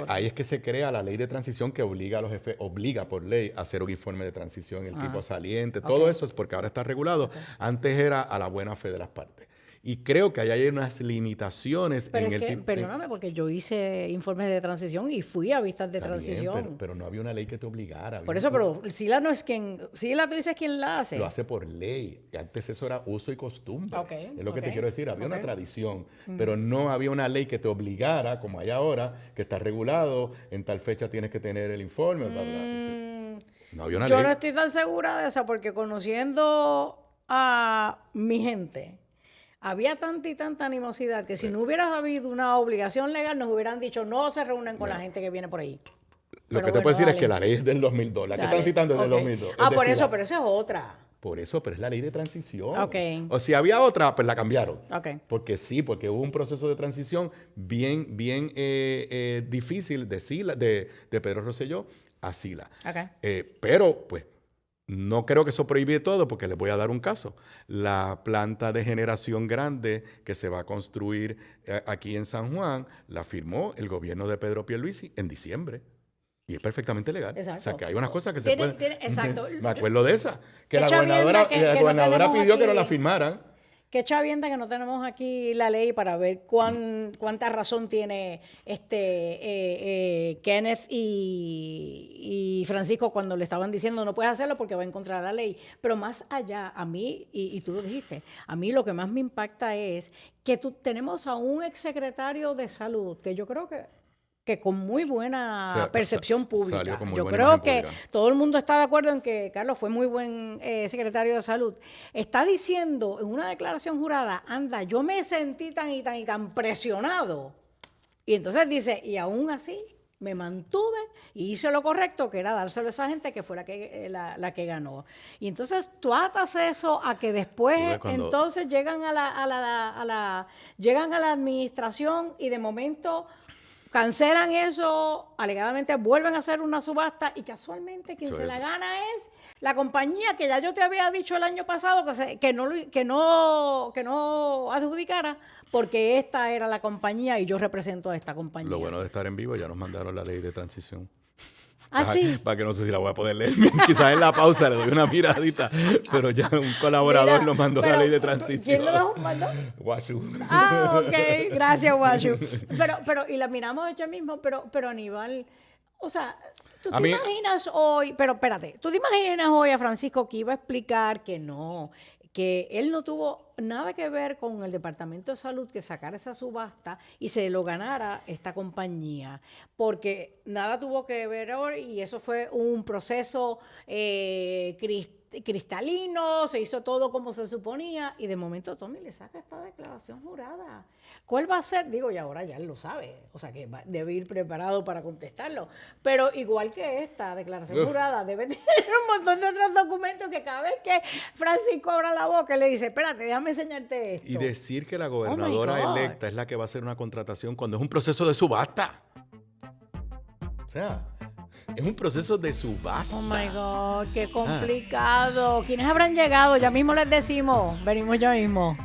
S2: ahí es que se crea la ley de transición que obliga a los jefes, obliga por ley a hacer un informe de transición, el tipo saliente. Todo eso es porque ahora está regulado. Antes era a la buena fe de las partes. Y creo que ahí hay unas limitaciones
S1: en el tipo. Perdóname, porque yo hice informes de transición y fui a vistas de transición.
S2: Bien, pero no había una ley que te obligara.
S1: Por eso, pero SILA no es quien. SILA tú dices quién la hace.
S2: Lo hace por ley. Antes eso era uso y costumbre. Es lo que te quiero decir. Había una tradición, pero no había una ley que te obligara, como hay ahora, que está regulado, en tal fecha tienes que tener el informe, bla, bla. No había una ley.
S1: Yo no estoy tan segura de esa, porque conociendo a mi gente, había tanta y tanta animosidad que si no hubiera habido una obligación legal, nos hubieran dicho no se reúnen con la gente que viene por ahí.
S2: Lo que te puedo decir es que la ley es del 2002. La que están citando es del 2002.
S1: Por eso, pero esa es otra.
S2: Por eso, pero es la ley de transición. O si había otra, pues la cambiaron. Porque hubo un proceso de transición bien difícil de Pedro Rosselló a SILA. Pero, pues, no creo que eso prohíbe todo, porque les voy a dar un caso. La planta de generación grande que se va a construir aquí en San Juan, la firmó el gobierno de Pedro Pierluisi en diciembre. Y es perfectamente legal.
S1: Exacto.
S2: O sea, que hay unas cosas que se pueden...
S1: Exacto.
S2: Me acuerdo de esa. Que la gobernadora pidió que no la firmaran.
S1: qué chavienda que no tenemos aquí la ley para ver cuánta razón tiene Kenneth y Francisco cuando le estaban diciendo no puedes hacerlo porque va en contra de la ley. Pero más allá, a mí, y tú lo dijiste, a mí lo que más me impacta es que tenemos a un exsecretario de salud que yo creo que con muy buena percepción pública.
S2: Salió con muy
S1: Yo
S2: buena
S1: creo
S2: imagen
S1: que
S2: pública.
S1: todo el mundo está de acuerdo en que Carlos fue muy buen secretario de salud. Está diciendo en una declaración jurada, anda, yo me sentí tan y tan y tan presionado. Y entonces dice, y aún así me mantuve y hice lo correcto, que era dárselo a esa gente que fue la que ganó. Y entonces tú atas eso a que después entonces llegan llegan a la administración y de momento cancelan eso, alegadamente vuelven a hacer una subasta y casualmente quien se la gana es la compañía que ya yo te había dicho el año pasado que no adjudicara porque esta era la compañía y yo represento a esta compañía.
S2: Lo bueno de estar en vivo, ya nos mandaron la ley de transición.
S1: ¿Ah, sí?
S2: Para que no sé si la voy a poder leer. Quizás en la pausa le doy una miradita, pero ya un colaborador nos mandó la ley de transición.
S1: ¿Quién lo mandó?
S2: Guachu.
S1: Ah, ok. Gracias, Guachu. Pero, y la miramos ella mismo, pero Aníbal, o sea, tú te imaginas hoy, pero espérate, tú te imaginas hoy a Francisco que iba a explicar que no, que él no tuvo nada que ver con el Departamento de Salud que sacara esa subasta y se lo ganara esta compañía, porque nada tuvo que ver hoy y eso fue un proceso cristalino, se hizo todo como se suponía y de momento Tommy le saca esta declaración jurada. ¿Cuál va a ser? Digo, y ahora ya él lo sabe, o sea que debe ir preparado para contestarlo, pero igual que esta declaración jurada, debe tener un montón de otros documentos que cada vez que Francisco abra la boca le dice, espérate, déjame enseñarte esto.
S2: Y decir que la gobernadora electa es la que va a hacer una contratación cuando es un proceso de subasta. O sea, es un proceso de subasta.
S1: Oh my God, qué complicado. ¿Quiénes habrán llegado? Ya mismo les decimos. Venimos ya mismo.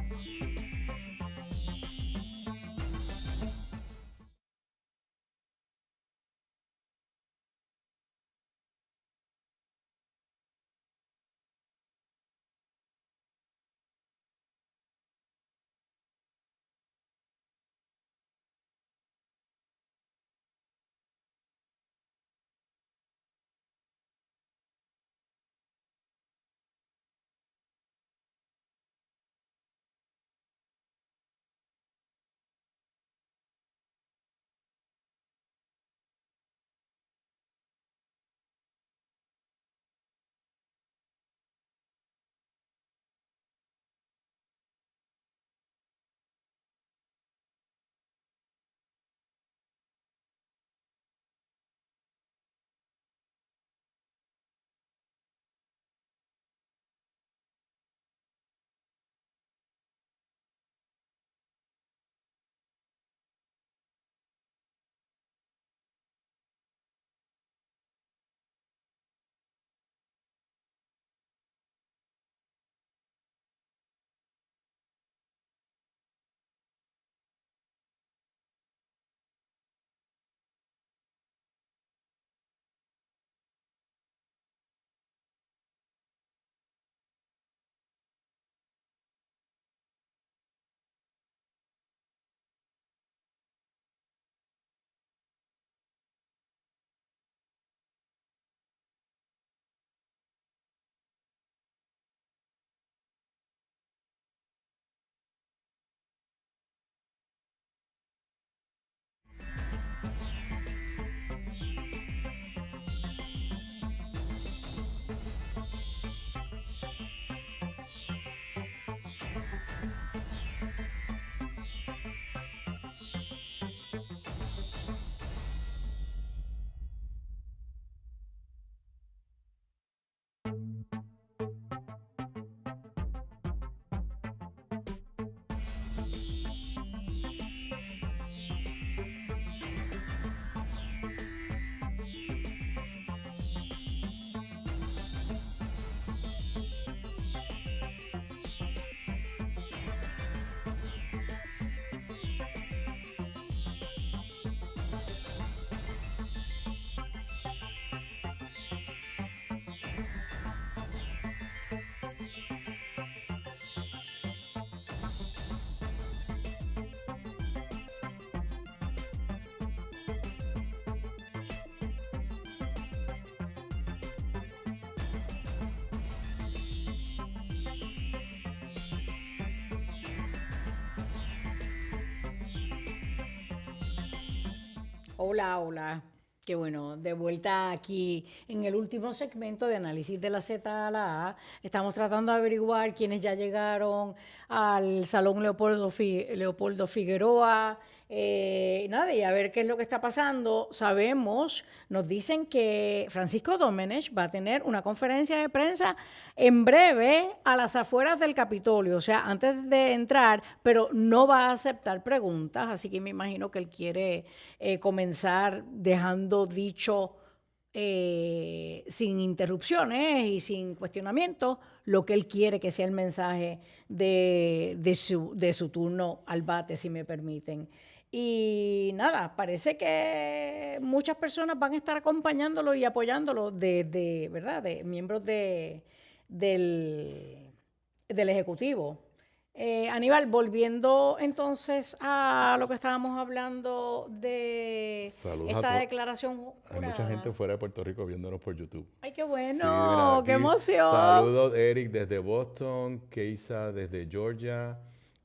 S1: Hola, hola. Qué bueno, de vuelta aquí en el último segmento de análisis de la Z a la A. Estamos tratando de averiguar quiénes ya llegaron al Salón Leopoldo Figueroa. Nada, y a ver qué es lo que está pasando. Sabemos, nos dicen que Francisco Domenech va a tener una conferencia de prensa en breve a las afueras del Capitolio, o sea, antes de entrar, pero no va a aceptar preguntas, así que me imagino que él quiere comenzar dejando dicho sin interrupciones y sin cuestionamientos lo que él quiere que sea el mensaje de su turno al bate, si me permiten. Y nada, parece que muchas personas van a estar acompañándolo y apoyándolo ¿verdad? De miembros del, del Ejecutivo. Aníbal, volviendo entonces a lo que estábamos hablando de
S2: Saludos a
S1: esta
S2: todos.
S1: declaración
S2: Hay mucha gente
S1: jurada.
S2: fuera de Puerto Rico viéndonos por YouTube.
S1: Ay, qué
S2: Sí, mira,
S1: bueno, qué
S2: aquí
S1: emoción.
S2: saludos Eric desde Boston, Keisa desde Georgia,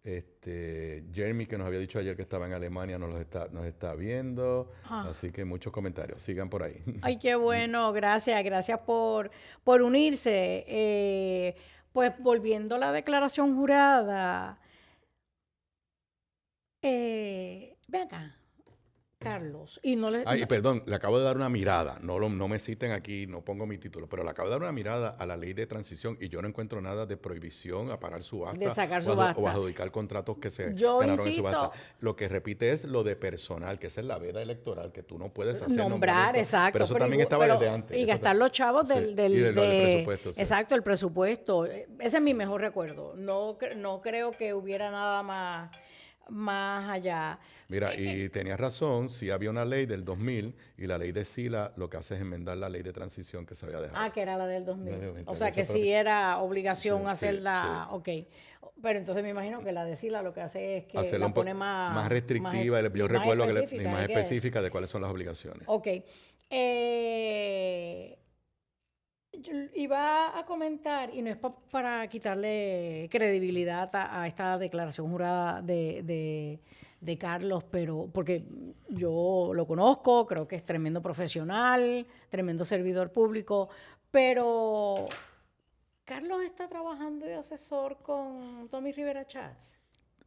S2: Jeremy que nos había dicho ayer que estaba en Alemania nos está viendo, así que muchos comentarios, sigan por ahí.
S1: Ay, qué bueno, gracias por unirse. Pues volviendo a la declaración jurada, ven acá, Carlos, y no le...
S2: Ay,
S1: no-
S2: perdón, le acabo de dar una mirada, no me citen aquí, no pongo mi título, pero le acabo de dar una mirada a la ley de transición y yo no encuentro nada de prohibición a parar
S1: de
S2: subasta
S1: sacar
S2: o
S1: subasta.
S2: adjudicar contratos que se
S1: Yo
S2: ganaron en subasta.
S1: insisto,
S2: Lo que repite es lo de personal, que esa es la veda electoral, que tú no puedes hacer
S1: nombrar,
S2: nombramientos,
S1: exacto.
S2: pero eso también estaba desde antes.
S1: Y
S2: eso
S1: gastar los chavos
S2: sí, y de lo del presupuesto, sí.
S1: exacto, el presupuesto. Ese es mi mejor recuerdo. No creo que hubiera nada más allá.
S2: Mira, y tenías razón, sí había una ley del 2000 y la ley de Sila lo que hace es enmendar la ley de transición que se había dejado.
S1: Ah, que era la del 2000. O sea,
S2: Había
S1: que
S2: hecho
S1: sí era obligación
S2: sí,
S1: hacerla.
S2: sí.
S1: Ok. Pero entonces me imagino que la de Sila lo que hace es que
S2: Hacerla
S1: la pone
S2: más restrictiva, yo
S1: y más
S2: recuerdo que y
S1: específica,
S2: más
S1: I guess.
S2: específica de cuáles son las obligaciones.
S1: Ok. Yo iba a comentar, y no es para quitarle credibilidad a esta declaración jurada de Carlos, pero porque yo lo conozco, creo que es tremendo profesional, tremendo servidor público, pero Carlos está trabajando de asesor con Tommy Rivera Chats.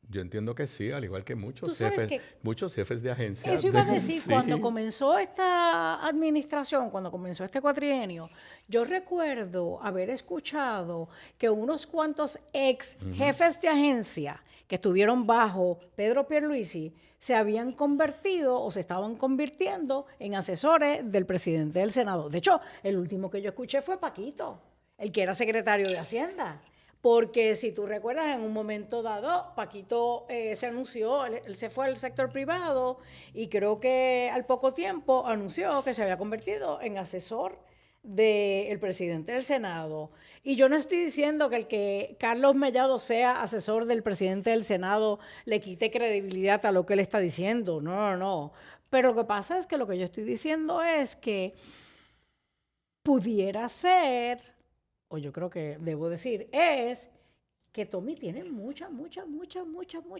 S2: Yo entiendo que sí, al igual que
S1: Tú
S2: muchos
S1: sabes
S2: jefes,
S1: que
S2: muchos jefes de agencia.
S1: eso iba a decir,
S2: Sí.
S1: cuando comenzó esta administración, cuando comenzó este cuatrienio, yo recuerdo haber escuchado que unos cuantos ex jefes de agencia que estuvieron bajo Pedro Pierluisi se habían convertido o se estaban convirtiendo en asesores del presidente del Senado. De hecho, el último que yo escuché fue Paquito, el que era secretario de Hacienda. Porque si tú recuerdas, en un momento dado, Paquito se anunció, él se fue al sector privado y creo que al poco tiempo anunció que se había convertido en asesor del presidente del Senado. Y yo no estoy diciendo que el que Carlos Mellado sea asesor del presidente del Senado le quite credibilidad a lo que él está diciendo. No. Pero lo que pasa es que lo que yo estoy diciendo es que pudiera ser, o yo creo que debo decir, es que Tommy tiene mucha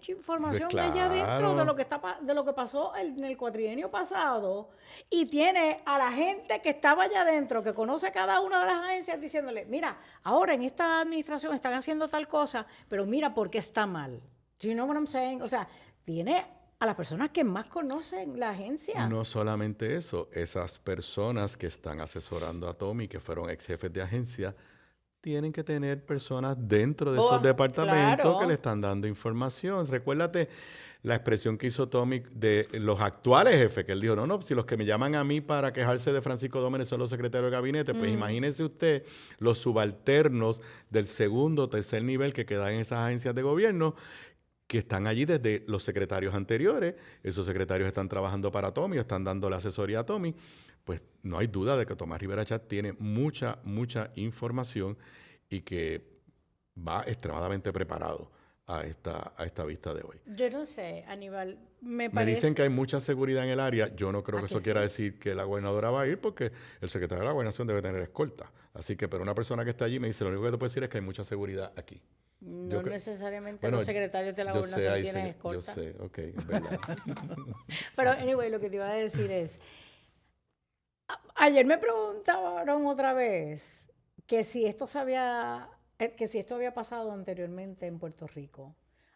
S1: información allá dentro de lo que de lo que pasó en el cuatrienio pasado, y tiene a la gente que estaba allá adentro, que conoce cada una de las agencias, diciéndole, mira, ahora en esta administración están haciendo tal cosa, pero mira por qué está mal. Do you know what I'm saying? O sea, tiene a las personas que más conocen la agencia.
S2: No solamente eso, esas personas que están asesorando a Tommy, que fueron ex jefes de agencia, tienen que tener personas dentro de esos departamentos
S1: claro.
S2: que le están dando información. Recuérdate la expresión que hizo Tommy de los actuales jefes, que él dijo, no, si los que me llaman a mí para quejarse de Francisco Domenech son los secretarios de gabinete, pues imagínese usted los subalternos del segundo o tercer nivel que quedan en esas agencias de gobierno, que están allí desde los secretarios anteriores. Esos secretarios están trabajando para Tommy, están dando la asesoría a Tommy. Pues no hay duda de que Tomás Rivera Chat tiene mucha información y que va extremadamente preparado a esta vista de hoy.
S1: Yo no sé, Aníbal, me
S2: Me
S1: parece...
S2: dicen que hay mucha seguridad en el área. Yo no creo que
S1: que
S2: eso quiera
S1: sí?
S2: decir que la gobernadora va a ir, porque el secretario de la gobernación debe tener escolta. Así que, pero una persona que está allí me dice, lo único que te puedo decir es que hay mucha seguridad aquí.
S1: No necesariamente
S2: bueno,
S1: los secretarios de la
S2: yo sé,
S1: gobernación
S2: hay
S1: tienen
S2: yo
S1: escolta.
S2: sé, ok, es verdad.
S1: Pero, anyway, lo que te iba a decir es, ayer me preguntaron otra vez que si esto que si esto había pasado anteriormente en Puerto Rico.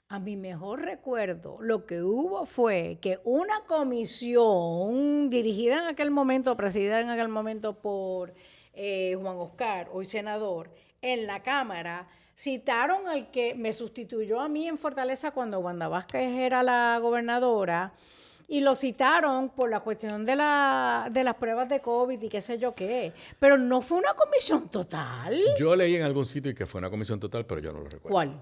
S1: A mi mejor recuerdo, lo que hubo fue que una comisión dirigida en aquel momento, presidida en aquel momento por Juan Oscar, hoy senador, en la Cámara, citaron al que me sustituyó a mí en Fortaleza cuando Wanda Vázquez era la gobernadora, y lo citaron por la cuestión de las pruebas de COVID y qué sé yo qué. Pero no fue una comisión total.
S2: Yo leí en algún sitio y que fue una comisión total, pero yo no lo recuerdo.
S1: ¿Cuál?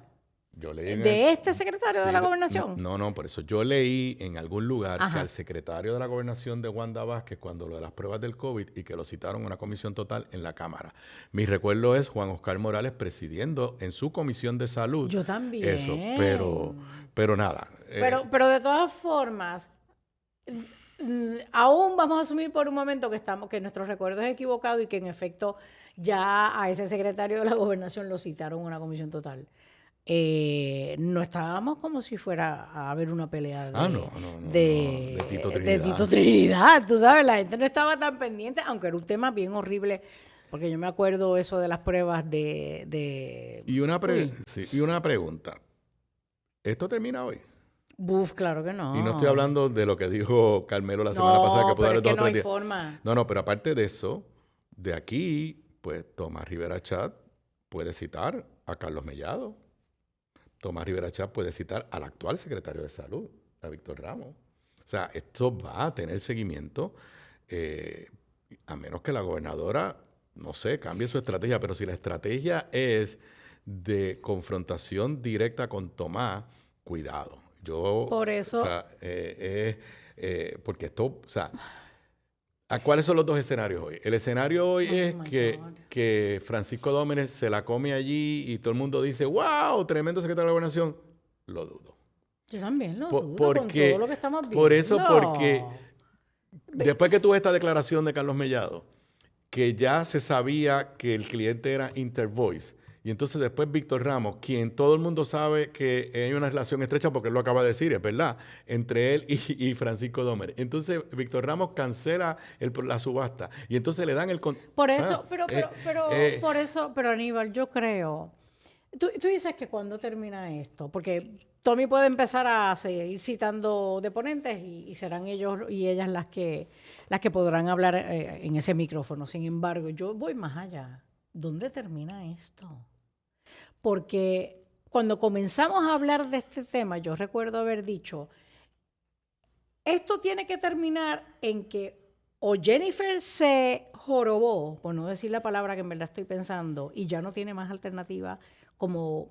S2: Yo leí en
S1: ¿De este secretario de
S2: sí,
S1: la gobernación?
S2: no, por eso. Yo leí en algún lugar que
S1: Ajá.
S2: al secretario de la gobernación de Wanda Vázquez, cuando lo de las pruebas del COVID, y que lo citaron a una comisión total en la Cámara. Mi recuerdo es Juan Oscar Morales presidiendo en su comisión de salud.
S1: Yo también.
S2: Eso, pero nada.
S1: Pero de todas formas, aún vamos a asumir por un momento que nuestro recuerdo es equivocado y que en efecto ya a ese secretario de la gobernación lo citaron a una comisión total. No estábamos como si fuera a haber una pelea
S2: de Tito Trinidad.
S1: De Tito Trinidad, tú sabes, la gente no estaba tan pendiente, aunque era un tema bien horrible, porque yo me acuerdo eso de las pruebas
S2: Y una pregunta. ¿Esto termina hoy?
S1: Buf, claro que no.
S2: Y no estoy hablando de lo que dijo Carmelo la semana pasada, que pudo haber
S1: pero es que
S2: 2 o
S1: no
S2: 3
S1: hay
S2: días.
S1: forma.
S2: No, pero aparte de eso, de aquí, pues Tomás Rivera Chat puede citar a Carlos Mellado. Tomás Rivera Chat puede citar al actual secretario de Salud, a Víctor Ramos. O sea, esto va a tener seguimiento, a menos que la gobernadora, no sé, cambie su estrategia, pero si la estrategia es de confrontación directa con Tomás, cuidado.
S1: Por eso.
S2: O sea, porque esto, o sea, ¿cuáles son los dos escenarios hoy? El escenario hoy es que Francisco Dómenes se la come allí y todo el mundo dice, wow, tremendo secretario de la gobernación. Lo dudo.
S1: Yo también lo dudo
S2: Porque,
S1: con todo lo que estamos viendo.
S2: Por eso, porque después que tuve esta declaración de Carlos Mellado, que ya se sabía que el cliente era Intervoice, y entonces después Víctor Ramos, quien todo el mundo sabe que hay una relación estrecha, porque él lo acaba de decir, es verdad, entre él y Francisco Dómenes. Entonces Víctor Ramos cancela la subasta y entonces le dan el...
S1: Por eso, pero Aníbal, yo creo... Tú dices que cuando termina esto, porque Tommy puede empezar a seguir citando deponentes y serán ellos y ellas las que podrán hablar en ese micrófono. Sin embargo, yo voy más allá. ¿Dónde termina esto? Porque cuando comenzamos a hablar de este tema, yo recuerdo haber dicho, esto tiene que terminar en que o Jennifer se jorobó, por no decir la palabra que en verdad estoy pensando, y ya no tiene más alternativa como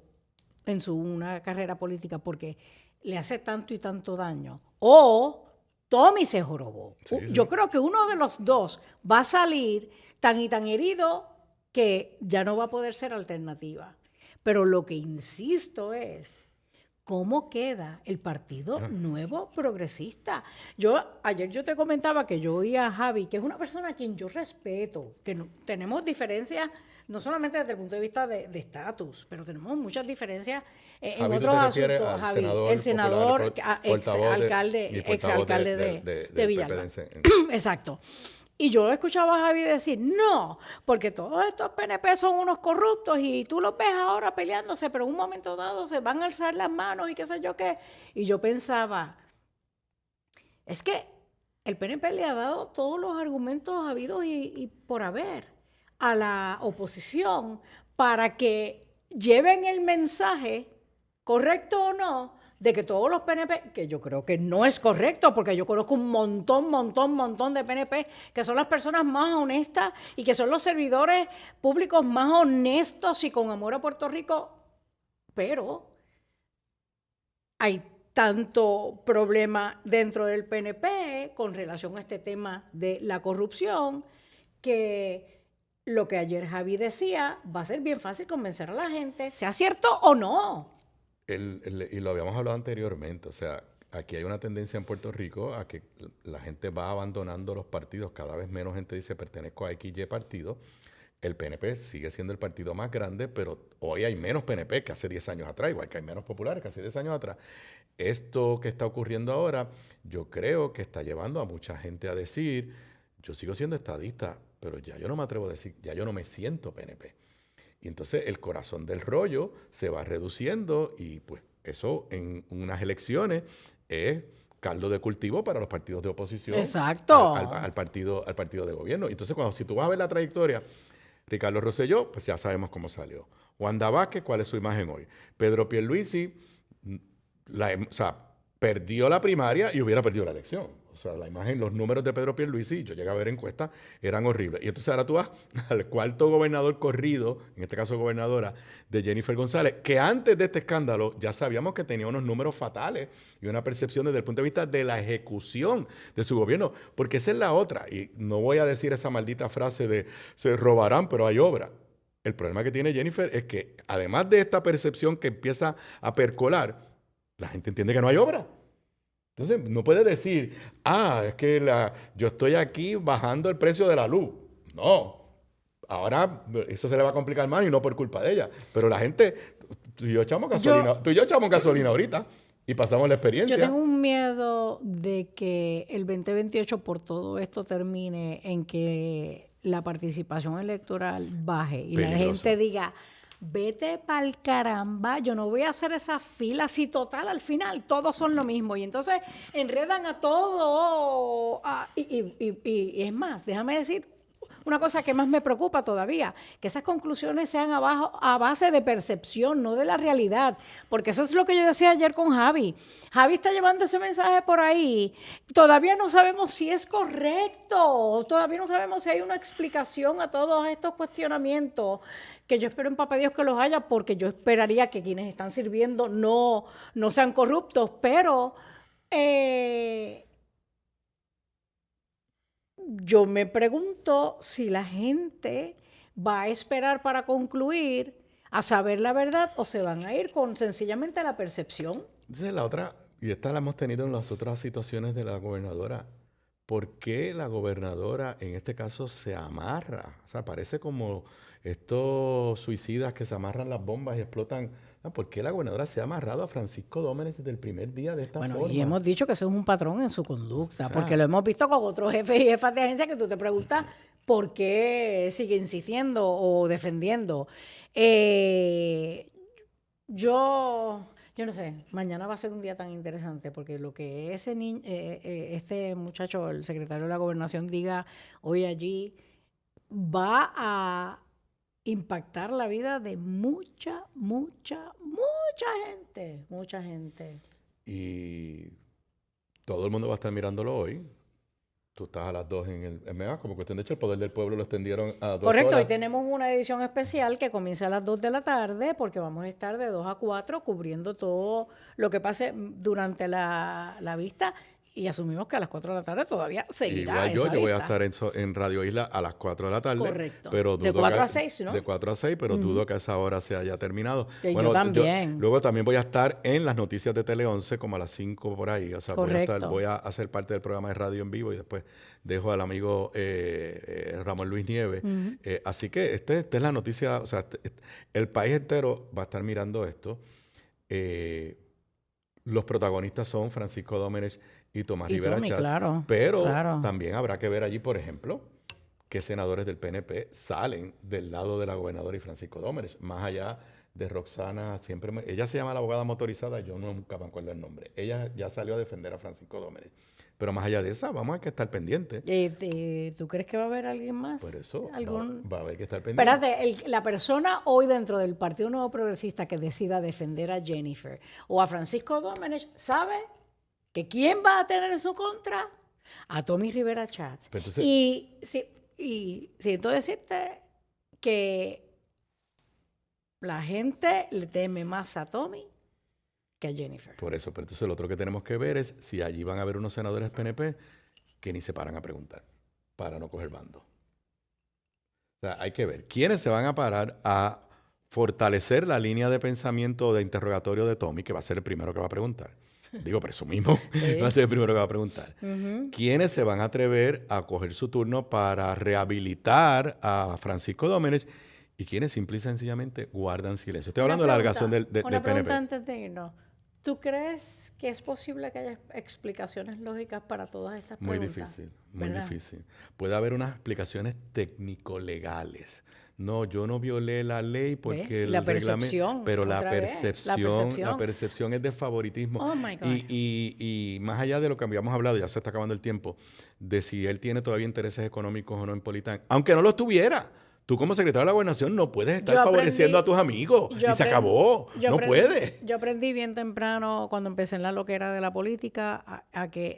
S1: en una carrera política porque le hace tanto y tanto daño, o Tommy se jorobó. Sí. Yo creo que uno de los dos va a salir tan y tan herido que ya no va a poder ser alternativa. Pero lo que insisto es, ¿cómo queda el Partido Nuevo Progresista? Ayer yo te comentaba que yo oía a Javi, que es una persona a quien yo respeto, que tenemos diferencias, no solamente desde el punto de vista de estatus, pero tenemos muchas diferencias en otros asuntos. Javi, el senador, exalcalde de Villalba. Exacto. Y yo escuchaba a Javi decir, no, porque todos estos PNP son unos corruptos y tú los ves ahora peleándose, pero en un momento dado se van a alzar las manos y qué sé yo qué. Y yo pensaba, es que el PNP le ha dado todos los argumentos habidos y por haber a la oposición para que lleven el mensaje, correcto o no, de que todos los PNP, que yo creo que no es correcto, porque yo conozco un montón de PNP que son las personas más honestas y que son los servidores públicos más honestos y con amor a Puerto Rico, pero hay tanto problema dentro del PNP con relación a este tema de la corrupción que lo que ayer Javi decía va a ser bien fácil convencer a la gente, sea cierto o no.
S2: Y lo habíamos hablado anteriormente, o sea, aquí hay una tendencia en Puerto Rico a que la gente va abandonando los partidos, cada vez menos gente dice pertenezco a XY partido, el PNP sigue siendo el partido más grande, pero hoy hay menos PNP que hace 10 años atrás, igual que hay menos populares que hace 10 años atrás. Esto que está ocurriendo ahora, yo creo que está llevando a mucha gente a decir, yo sigo siendo estadista, pero ya yo no me atrevo a decir, ya yo no me siento PNP. Y entonces el corazón del rollo se va reduciendo y pues eso en unas elecciones es caldo de cultivo para los partidos de oposición.
S1: Exacto.
S2: Al partido de gobierno. Entonces, si tú vas a ver la trayectoria, Ricardo Rosselló, pues ya sabemos cómo salió. Wanda Vázquez, ¿cuál es su imagen hoy? Pedro Pierluisi, perdió la primaria y hubiera perdido la elección. O sea, la imagen, los números de Pedro Pierluisi, yo llegué a ver encuestas, eran horribles. Y entonces ahora tú vas al cuarto gobernador corrido, en este caso gobernadora, de Jennifer González, que antes de este escándalo ya sabíamos que tenía unos números fatales y una percepción desde el punto de vista de la ejecución de su gobierno. Porque esa es la otra. Y no voy a decir esa maldita frase de se robarán, pero hay obra. El problema que tiene Jennifer es que además de esta percepción que empieza a percolar, la gente entiende que no hay obra. Entonces, no puede decir, es que yo estoy aquí bajando el precio de la luz. No. Ahora eso se le va a complicar más y no por culpa de ella. Pero la gente, tú y yo echamos gasolina ahorita y pasamos la experiencia.
S1: Yo tengo un miedo de que el 2028 por todo esto termine en que la participación electoral baje y la gente diga, vete pa'l caramba, yo no voy a hacer esa fila, si total al final todos son lo mismo. Y entonces enredan a todo. Y es más, déjame decir una cosa que más me preocupa todavía, que esas conclusiones sean a base de percepción, no de la realidad. Porque eso es lo que yo decía ayer con Javi. Javi está llevando ese mensaje por ahí. Todavía no sabemos si es correcto, todavía no sabemos si hay una explicación a todos estos cuestionamientos, que yo espero en papá Dios que los haya, porque yo esperaría que quienes están sirviendo no sean corruptos, pero yo me pregunto si la gente va a esperar para concluir a saber la verdad o se van a ir con sencillamente la percepción.
S2: Entonces la otra, y esta la hemos tenido en las otras situaciones de la gobernadora. ¿Por qué la gobernadora en este caso se amarra? O sea, parece como estos suicidas que se amarran las bombas y explotan. ¿Por qué la gobernadora se ha amarrado a Francisco Dómenes desde el primer día de esta forma?
S1: Bueno, y hemos dicho que eso es un patrón en su conducta, porque lo hemos visto con otros jefes y jefas de agencia que tú te preguntas por qué sigue insistiendo o defendiendo. Yo no sé, mañana va a ser un día tan interesante porque lo que este muchacho, el secretario de la Gobernación, diga hoy allí va a impactar la vida de mucha gente.
S2: Y todo el mundo va a estar mirándolo hoy. Tú estás a las 2 en el MEA, como cuestión de hecho, el Poder del Pueblo lo extendieron a 2
S1: Correcto,
S2: horas.
S1: hoy tenemos una edición especial que comienza a las 2 de la tarde porque vamos a estar de 2 a 4 cubriendo todo lo que pase durante la vista y asumimos que a las 4 de la tarde todavía seguirá
S2: Igual
S1: esa
S2: yo voy a
S1: vista.
S2: estar en Radio Isla a las 4 de la tarde.
S1: Correcto.
S2: Pero
S1: De 4 a 6, ¿no?
S2: De 4 a 6, pero dudo que a esa hora se haya terminado.
S1: Que yo también.
S2: Luego también voy a estar en las noticias de Tele 11 como a las 5 por ahí. O sea, voy a hacer parte del programa de radio en vivo y después dejo al amigo Ramón Luis Nieves. Así que esta es la noticia. O sea, el país entero va a estar mirando esto. Los protagonistas son Francisco Dómenes y Tomás Rivera Chatz,
S1: claro,
S2: pero
S1: claro.
S2: también habrá que ver allí, por ejemplo, qué senadores del PNP salen del lado de la gobernadora y Francisco Dómenes, más allá de Roxana, ella se llama la abogada motorizada, yo nunca me acuerdo el nombre, ella ya salió a defender a Francisco Dómenes, pero más allá de esa, vamos a que estar pendientes.
S1: ¿Tú crees que va a haber alguien más?
S2: Por eso,
S1: ¿Algún?
S2: va a haber que estar pendiente.
S1: Espérate, la persona hoy dentro del Partido Nuevo Progresista que decida defender a Jennifer o a Francisco Dómenes, ¿sabe que quién va a tener en su contra? A Tommy Rivera Chatz.
S2: Entonces,
S1: Y siento decirte que la gente le teme más a Tommy que a Jennifer.
S2: Por eso, pero entonces lo otro que tenemos que ver es si allí van a haber unos senadores PNP que ni se paran a preguntar para no coger bando. O sea, hay que ver quiénes se van a parar a fortalecer la línea de pensamiento o de interrogatorio de Tommy, que va a ser el primero que va a preguntar. presumimos, va a ser el primero que va a preguntar. ¿Quiénes se van a atrever a coger su turno para rehabilitar a Francisco Domenech y quiénes simple y sencillamente guardan silencio? Estoy hablando de la delegación del PNP.
S1: Una pregunta antes de irnos. ¿Tú crees que es posible que haya explicaciones lógicas para todas estas preguntas?
S2: Muy difícil. Puede haber unas explicaciones técnico-legales. No, yo no violé la ley porque
S1: la percepción,
S2: pero la percepción es de favoritismo.
S1: Oh my God.
S2: Y más allá de lo que habíamos hablado, ya se está acabando el tiempo, de si él tiene todavía intereses económicos o no en Politán, aunque no los tuviera. Tú como secretario de la Gobernación no puedes estar favoreciendo a tus amigos. Y se acabó. No puedes.
S1: Yo aprendí bien temprano, cuando empecé en la loquera de la política, a que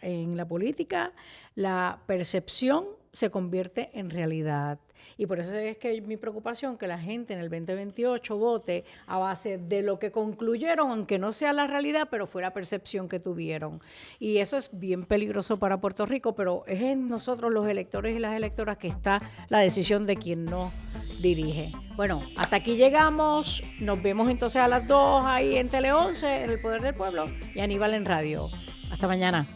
S1: en la política la percepción se convierte en realidad. Y por eso es que mi preocupación que la gente en el 2028 vote a base de lo que concluyeron, aunque no sea la realidad, pero fue la percepción que tuvieron. Y eso es bien peligroso para Puerto Rico, pero es en nosotros los electores y las electoras que está la decisión de quien nos dirige. Bueno, hasta aquí llegamos. Nos vemos entonces a las 2 ahí en Tele 11, en El Poder del Pueblo, y Aníbal en Radio. Hasta mañana.